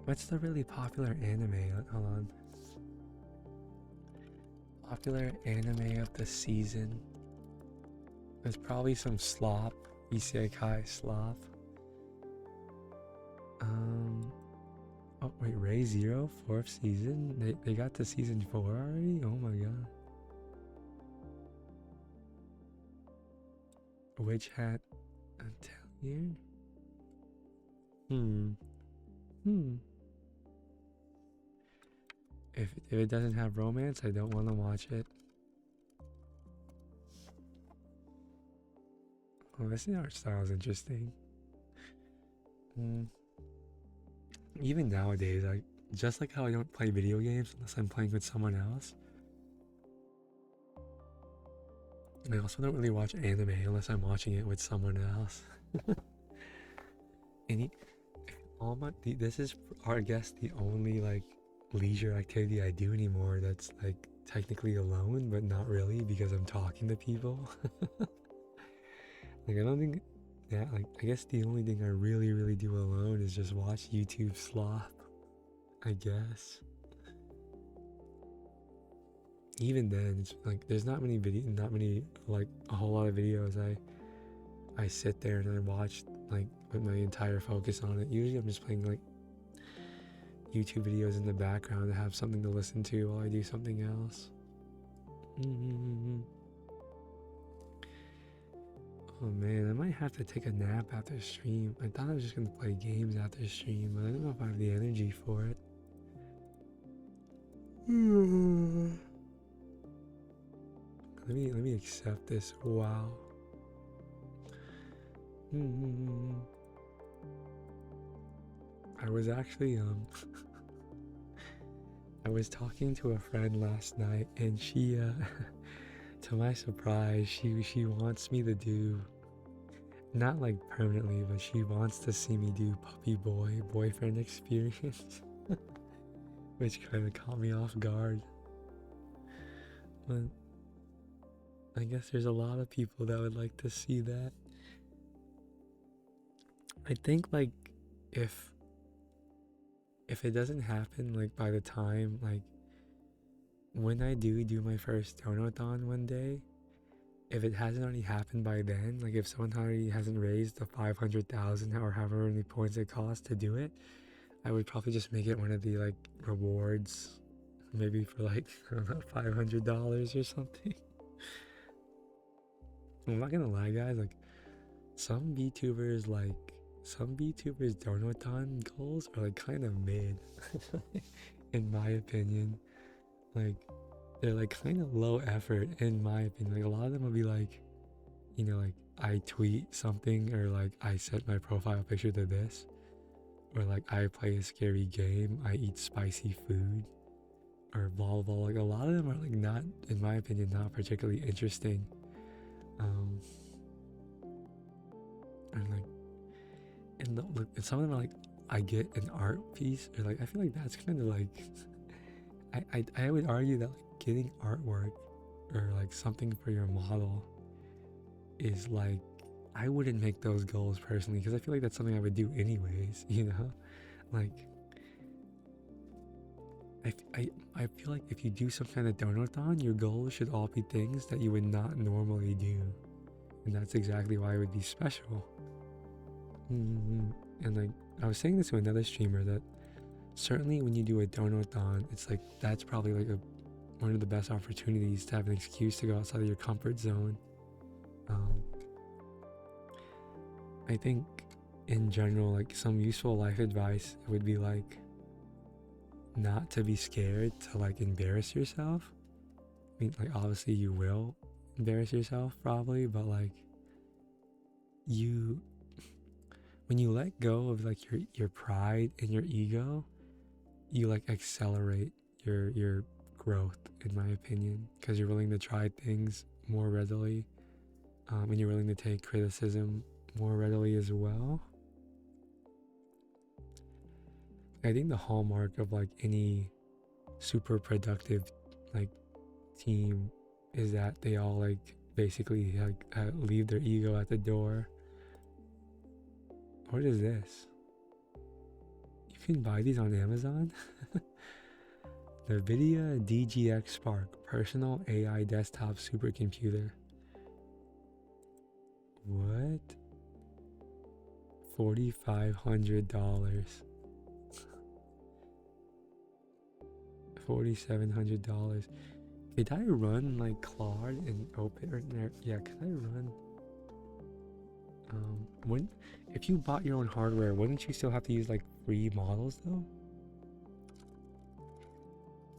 What's the really popular anime? Hold on. Popular anime of the season. There's probably some slop. Isekai slop. Oh wait, Ray Zero, 4th season? They got to season 4 already? Oh my god. Witch Hat Atelier? If it doesn't have romance, I don't want to watch it. Oh, this art style is interesting. Even nowadays, just like how I don't play video games unless I'm playing with someone else, I also don't really watch anime unless I'm watching it with someone else. This is, I guess, the only like leisure activity I do anymore that's like technically alone, but not really because I'm talking to people. Like I don't think that, like, I guess the only thing I really do alone is just watch YouTube slop, I guess. Even then, it's like there's not many like a whole lot of videos I sit there and I watch like with my entire focus on it. Usually I'm just playing like YouTube videos in the background to have something to listen to while I do something else. Oh man, I might have to take a nap after stream. I thought I was just gonna play games after stream, but I don't know if I have the energy for it. Let me accept this. Wow. I was actually I was talking to a friend last night, and she to my surprise, she wants me to do, not like permanently, but she wants to see me do puppy boyfriend experience, which kind of caught me off guard. But I guess there's a lot of people that would like to see that. I think like if if it doesn't happen like by the time like when I do my first donathon one day, if it hasn't already happened by then, like if someone already hasn't raised the 500,000 or however many points it costs to do it, I would probably just make it one of the like rewards, maybe for like I don't know, $500 or something. I'm not gonna lie, guys. Like some VTubers, donathon goals are like kind of mid, in my opinion. Like they're like kind of low effort in my opinion. Like a lot of them will be like, like I tweet something or like I set my profile picture to this, or like I play a scary game, I eat spicy food, or blah blah blah. Like a lot of them are like not, in my opinion, not particularly interesting. And like, and some of them are like, I get an art piece, or like I feel like that's kind of like, I would argue that like getting artwork or like something for your model is like, I wouldn't make those goals personally because I feel like that's something I would do anyways, like I feel like if you do some kind of donathon, your goals should all be things that you would not normally do, and that's exactly why it would be special. And like I was saying this to another streamer, that certainly when you do a donathon, it's like that's probably like one of the best opportunities to have an excuse to go outside of your comfort zone. I think in general, like some useful life advice would be like not to be scared to like embarrass yourself. I mean, like obviously you will embarrass yourself probably, but like when you let go of like your pride and your ego, you like accelerate your growth, in my opinion, because you're willing to try things more readily, and you're willing to take criticism more readily as well. I think the hallmark of like any super productive like team is that they all like basically like leave their ego at the door. What is this? You can buy these on Amazon. The NVIDIA DGX Spark Personal AI Desktop Supercomputer. What? $4,500. $4,700. Could I run like Claude and open? Or, yeah, could I run? If you bought your own hardware, wouldn't you still have to use like free models though?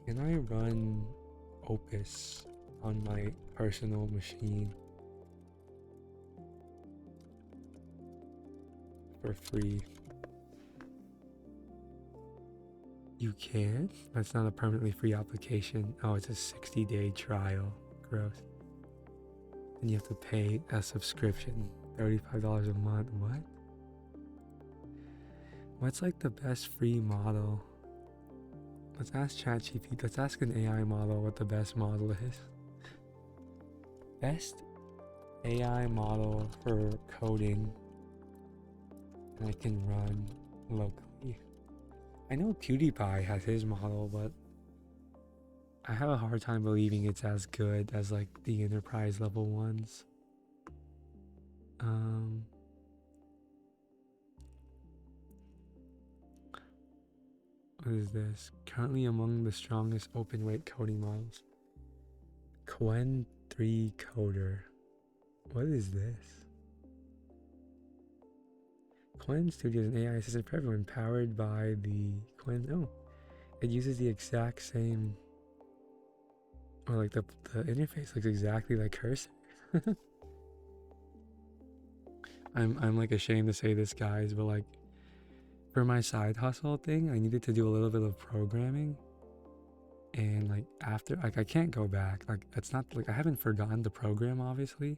Can I run Opus on my personal machine for free? You can? That's not a permanently free application. Oh, it's a 60-day trial. Gross. And you have to pay a subscription. $35 a month. What? What's like the best free model? Let's ask ChatGPT. Let's ask an AI model what the best model is. Best AI model for coding that I can run locally. I know PewDiePie has his model, but I have a hard time believing it's as good as like the enterprise level ones. What is this? Currently among the strongest open weight coding models. Qwen 3 Coder. What is this? Qwen Studio is an AI assistant for everyone, powered by the Qwen. Oh, it uses the exact same, or like the interface looks exactly like Cursor. I'm like ashamed to say this, guys, but like for my side hustle thing, I needed to do a little bit of programming, and like after, like I can't go back. Like it's not like I haven't forgotten the program, obviously,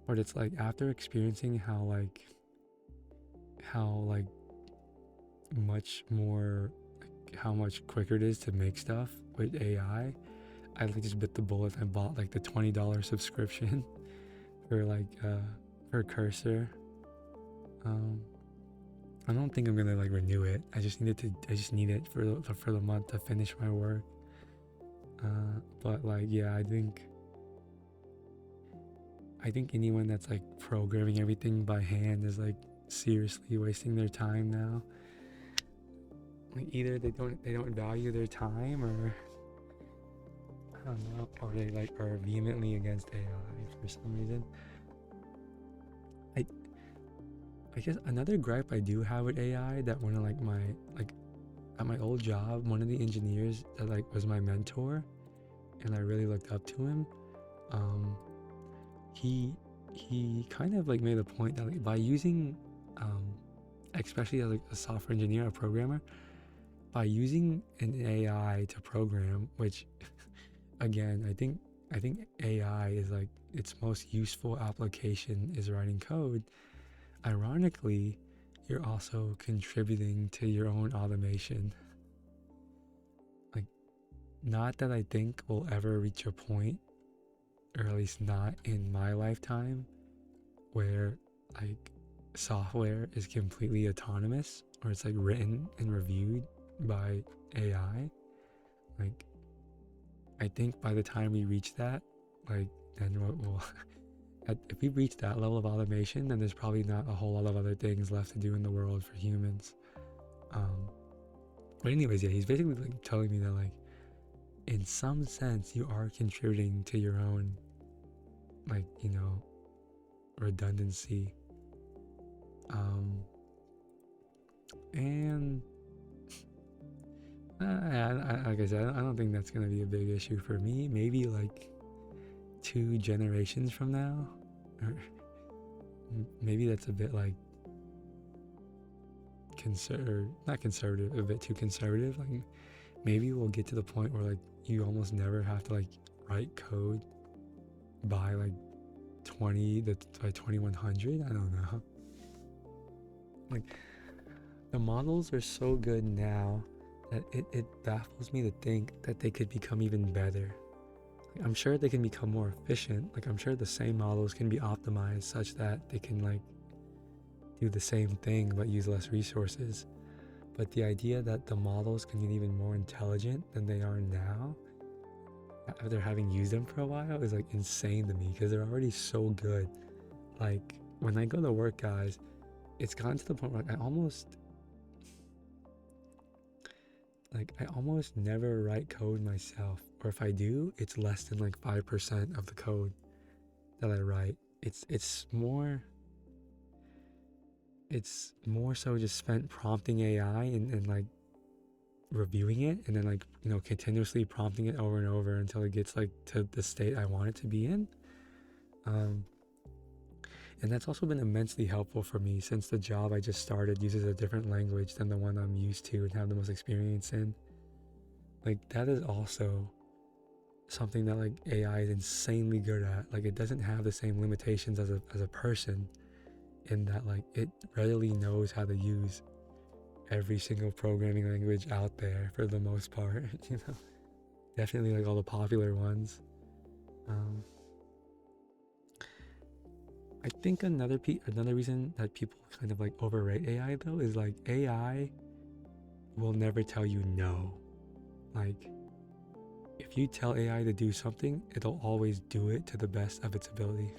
but it's like after experiencing how much quicker it is to make stuff with AI, I like just bit the bullet. I bought like the $20 subscription for like for Cursor. I don't think I'm gonna like renew it. I just need it for the month to finish my work. But like, yeah, I think anyone that's like programming everything by hand is like seriously wasting their time now. Like either they don't value their time, or I don't know, or they like are vehemently against AI for some reason. I guess another gripe I do have with AI, that one of like my like at my old job, one of the engineers that like was my mentor and I really looked up to him, um he kind of like made a point that like by using especially as like a software engineer, a programmer, by using an AI to program, which again, I think AI is like its most useful application is writing code. Ironically, you're also contributing to your own automation. Like, not that I think we'll ever reach a point, or at least not in my lifetime, where like software is completely autonomous, or it's like written and reviewed by AI. Like, I think by the time we reach that, like, then we'll if we reach that level of automation, then there's probably not a whole lot of other things left to do in the world for humans. But anyways, yeah, he's basically like telling me that like in some sense you are contributing to your own, like, redundancy. And like I said, I don't think that's gonna be a big issue for me. Maybe like 2 generations from now, or maybe that's a bit like not conservative, a bit too conservative. Like maybe we'll get to the point where like you almost never have to like write code by like 2100. I don't know. Like the models are so good now that it baffles me to think that they could become even better. Like, I'm sure they can become more efficient. Like I'm sure the same models can be optimized such that they can like do the same thing but use less resources. But the idea that the models can get even more intelligent than they are now after having used them for a while is like insane to me, because they're already so good. Like when I go to work, guys, it's gotten to the point where I almost never write code myself, or if I do, it's less than like 5% of the code that I write. It's more so just spent prompting AI and like reviewing it, and then like continuously prompting it over and over until it gets like to the state I want it to be in. And that's also been immensely helpful for me, since the job I just started uses a different language than the one I'm used to and have the most experience in. Like that is also something that like AI is insanely good at. Like it doesn't have the same limitations as a person, in that like it readily knows how to use every single programming language out there for the most part. Definitely like all the popular ones. I think another reason that people kind of like overrate AI though is like AI will never tell you no. Like if you tell AI to do something, it'll always do it to the best of its ability.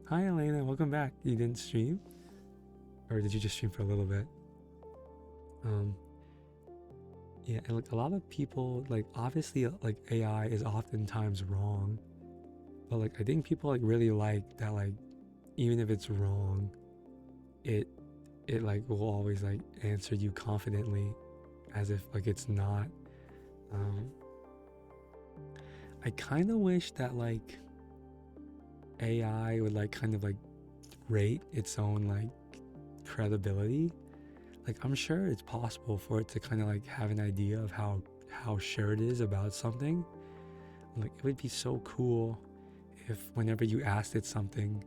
Hi Elena, welcome back. You didn't stream? Or did you just stream for a little bit? Yeah, and like a lot of people, like obviously like AI is oftentimes wrong, but like I think people like really like that, like even if it's wrong, it like will always like answer you confidently as if like it's not. I kind of wish that like AI would like kind of like rate its own like credibility. Like I'm sure it's possible for it to kind of like have an idea of how sure it is about something. Like it would be so cool if whenever you asked it something,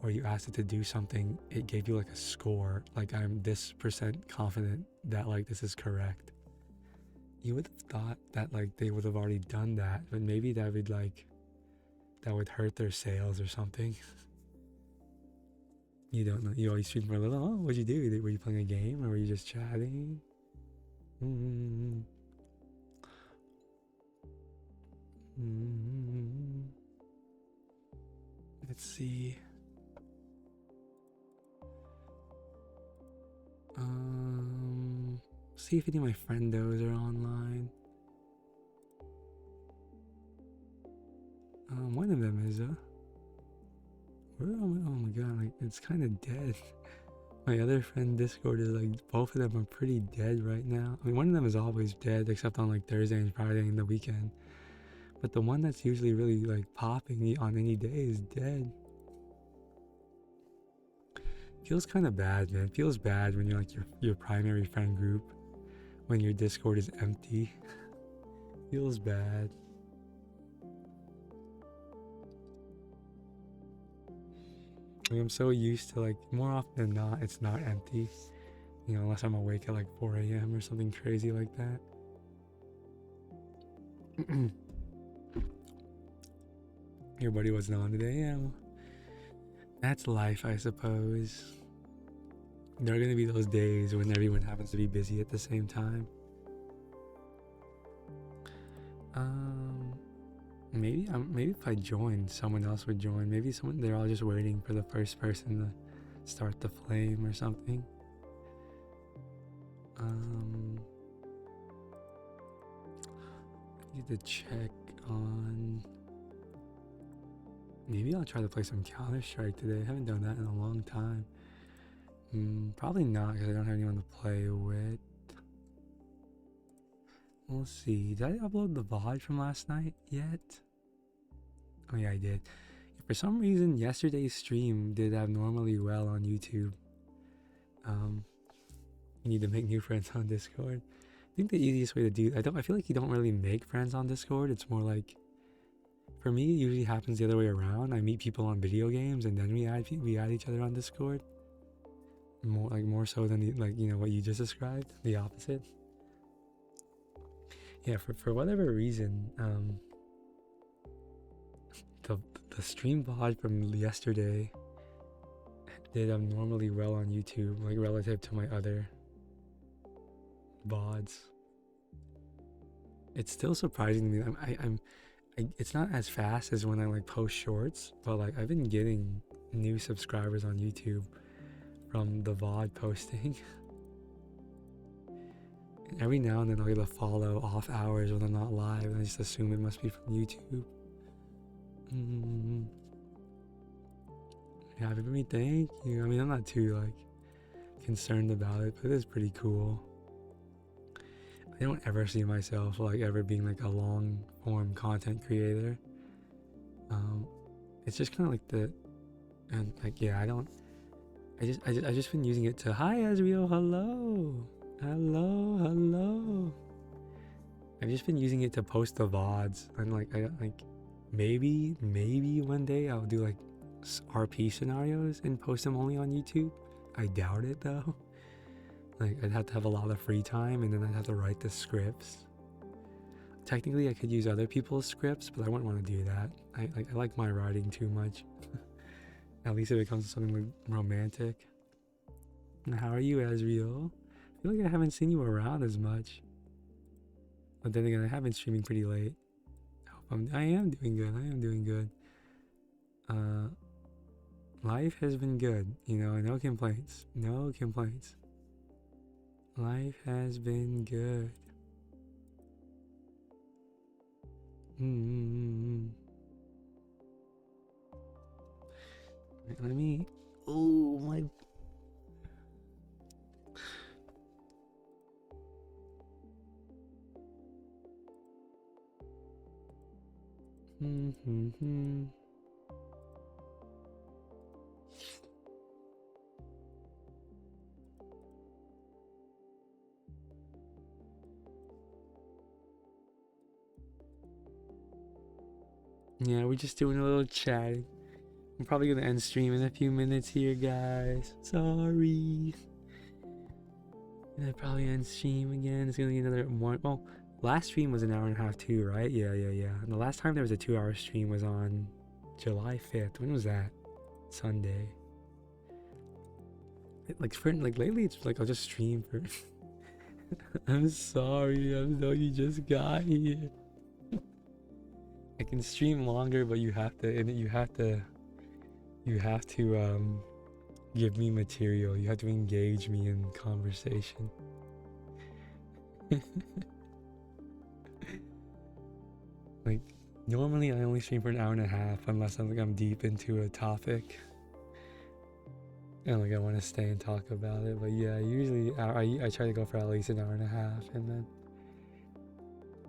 or you asked it to do something, it gave you like a score, like I'm this % confident that like this is correct. You would have thought that like they would have already done that, but maybe that would hurt their sales or something. You don't know. You always stream for a little. Oh, what'd you do? Were you playing a game or were you just chatting? Mm-hmm. Mm-hmm. Let's see. See if any of my friendos are online. One of them is where am I? Oh my god, like it's kind of dead. My other friend Discord is like both of them are pretty dead right now. I mean, one of them is always dead except on like Thursday and Friday and the weekend. But the one that's usually really like popping on any day is dead. Feels kind of bad, man. Feels bad when you're like your primary friend group, when your Discord is empty. Feels bad. I mean, I'm so used to like more often than not, it's not empty. You know, unless I'm awake at like 4 a.m. or something crazy like that. Your buddy wasn't on today, yeah. Well, that's life, I suppose. There are gonna be those days when everyone happens to be busy at the same time. Maybe if I joined, someone else would join. Maybe they're all just waiting for the first person to start the flame or something. I need to check on. Maybe I'll try to play some Counter-Strike today. I haven't done that in a long time. Probably not because I don't have anyone to play with. We'll see. Did I upload the VOD from last night yet? Oh yeah, I did. For some reason, yesterday's stream did abnormally well on YouTube. You need to make new friends on Discord. I think the easiest way to do I feel like you don't really make friends on Discord. It's more like, for me, it usually happens the other way around. I meet people on video games and then we add each other on Discord. More so than what you just described, the opposite. Yeah, for whatever reason, the stream VOD from yesterday did abnormally well on YouTube, like relative to my other VODs. It's still surprising to me. It's not as fast as when I like post shorts, but like I've been getting new subscribers on YouTube from the VOD posting. And every now and then I'll get a follow off hours when I'm not live, and I just assume it must be from YouTube. Yeah, for me, thank you. I mean, I'm not too like concerned about it, but it is pretty cool. I don't ever see myself like ever being like a long form content creator. It's just kind of like I just been using it to, hi Ezreal, hello. I've just been using it to post the VODs, and maybe one day I'll do like RP scenarios and post them only on YouTube. I doubt it though. Like I'd have to have a lot of free time, and then I'd have to write the scripts. Technically I could use other people's scripts, but I wouldn't want to do that. I like my writing too much. At least if it comes to something like romantic. And how are you, Ezreal? I feel like I haven't seen you around as much. But then again, I have been streaming pretty late. I am doing good. Life has been good, no complaints. Life has been good. Let me. Oh my. Yeah, we're just doing a little chatting. I'm probably gonna end stream in a few minutes here, guys. Sorry. Gonna probably end stream again. It's gonna be another one. Well, last stream was an hour and a half too, right? Yeah. And the last time there was a 2-hour stream was on July 5th. When was that? Sunday. like lately it's like I'll just stream for I'm sorry, I know you just got here. I can stream longer, but you have to give me material. You have to engage me in conversation. Like normally I only stream for an hour and a half unless I'm deep into a topic and like I want to stay and talk about it. But yeah, usually I try to go for at least an hour and a half, and then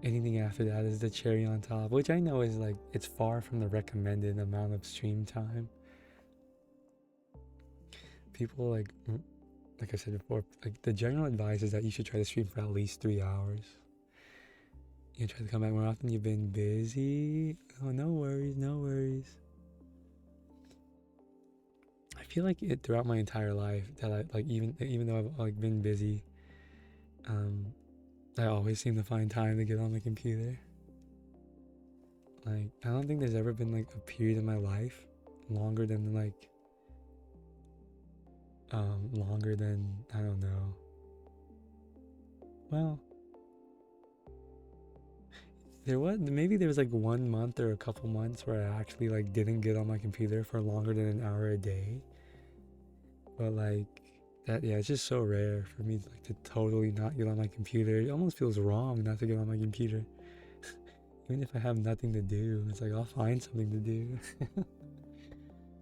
anything after that is the cherry on top, which I know is like it's far from the recommended amount of stream time. People like I said before, like the general advice is that you should try to stream for at least 3 hours. You try to come back more often. You've been busy. Oh, no worries, no worries. I feel like it throughout my entire life that I like even though I've like been busy, I always seem to find time to get on my computer. Like I don't think there's ever been like a period in my life longer than I don't know. Well, there was like 1 month or a couple months where I actually like didn't get on my computer for longer than an hour a day. But like that, yeah, it's just so rare for me like to totally not get on my computer. It almost feels wrong not to get on my computer. Even if I have nothing to do, it's like I'll find something to do.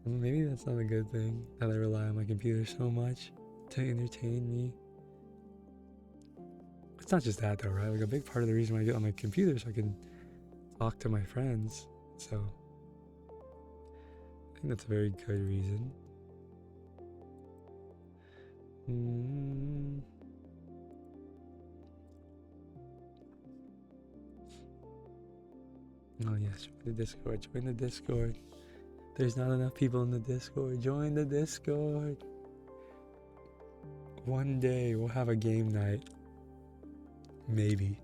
Maybe that's not a good thing that I rely on my computer so much to entertain me. It's not just that though, right? Like a big part of the reason why I get on my computer is so I can talk to my friends. So I think that's a very good reason. Oh yes, join the Discord. There's not enough people in the Discord. Join the Discord. One day we'll have a game night. Maybe.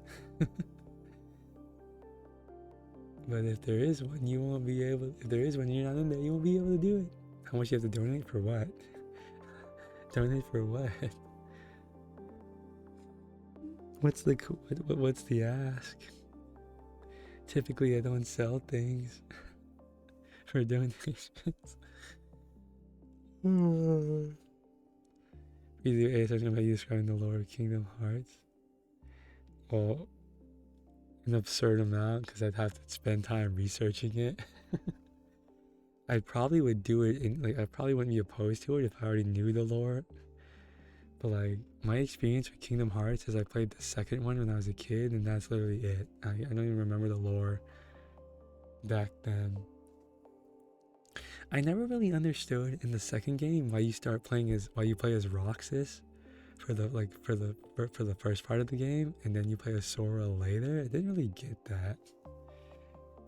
But if there is one, you won't be able. If there is one, you're not in there. You won't be able to do it. How much you have to donate for what? Donate for what? What's the ask? Typically, I don't sell things for donations. You do ASMR about you describing the lore of Kingdom Hearts. Well, an absurd amount because I'd have to spend time researching it. I probably would do it I probably wouldn't be opposed to it if I already knew the lore. But like my experience with Kingdom Hearts is I played the second one when I was a kid, and that's literally it. I don't even remember the lore back then. I never really understood in the second game why you play as Roxas for the first part of the game, and then you play as Sora later. I didn't really get that.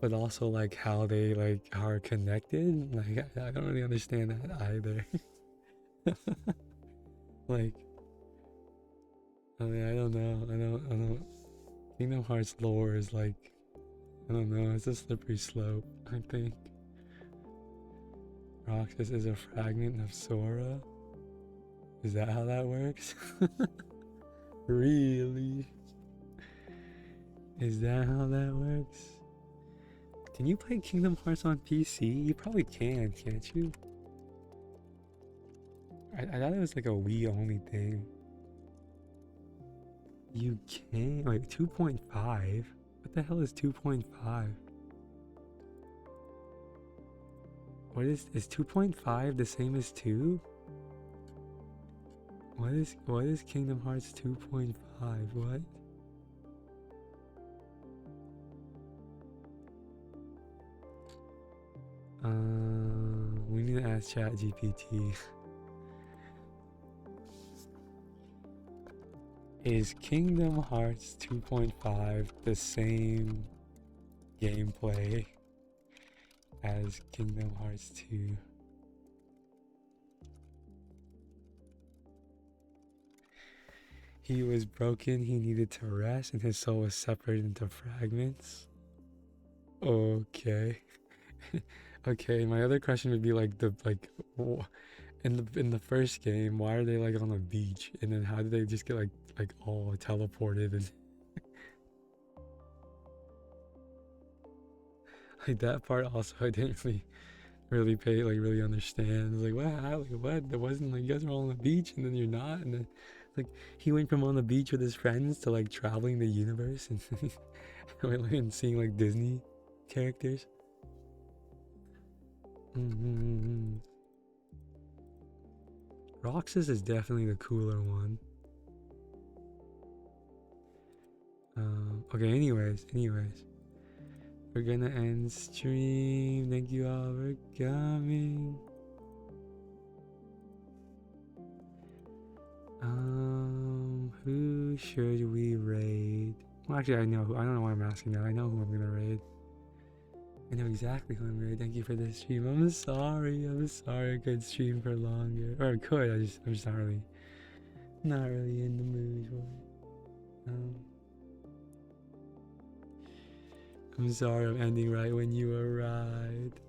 But also like how they are connected. Like I don't really understand that either. Like I mean, I don't know. Kingdom Hearts lore is like, I don't know, it's a slippery slope, I think. Roxas is a fragment of Sora? Is that how that works? Really? Is that how that works? Can you play Kingdom Hearts on PC? You probably can, can't you? I thought it was like a Wii only thing. You can? Wait, 2.5? What the hell is 2.5? What is 2.5 the same as 2? What is Kingdom Hearts 2.5? What? We need to ask ChatGPT. Is Kingdom Hearts 2.5 the same gameplay as Kingdom Hearts 2? He was broken, he needed to rest, and his soul was separated into fragments. Okay. Okay, my other question would be in the first game, why are they like on a beach, and then how did they just get like all teleported and like that part also I didn't really pay really understand. I was like, what? There wasn't like you guys were all on the beach and then you're not, and then like he went from on the beach with his friends to like traveling the universe and and seeing like Disney characters. Roxas is definitely the cooler one. Okay, anyways. We're gonna end stream. Thank you all for coming. Who should we raid? Well, actually, I don't know why I'm asking that. I know who I'm gonna raid. I know exactly who I'm gonna raid. Thank you for the stream. I'm sorry I could stream for longer. Or I could, I'm just not really in the mood for it. I'm sorry I'm ending right when you arrived.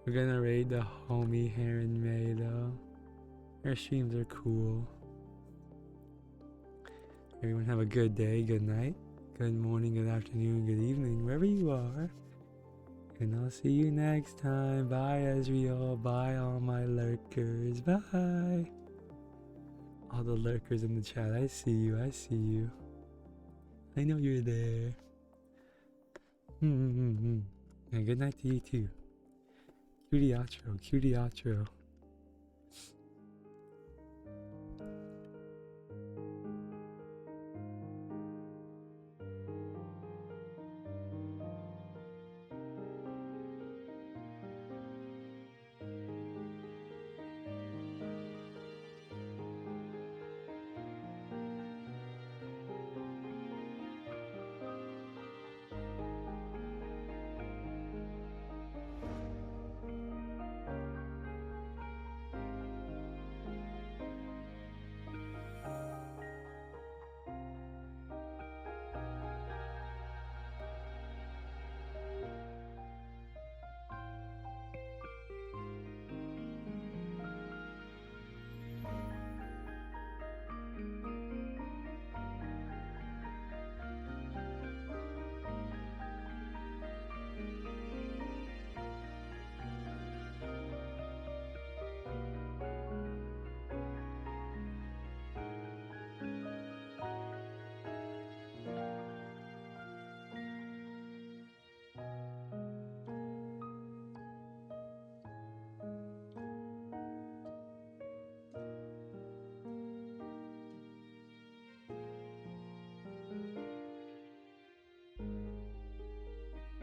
We're gonna raid the homie Heron May though. Her streams are cool. Everyone have a good day, good night, good morning, good afternoon, good evening, wherever you are. And I'll see you next time. Bye, Ezreal. Bye, all my lurkers. Bye. All the lurkers in the chat. I see you. I know you're there. And good night to you too. Cutie outro.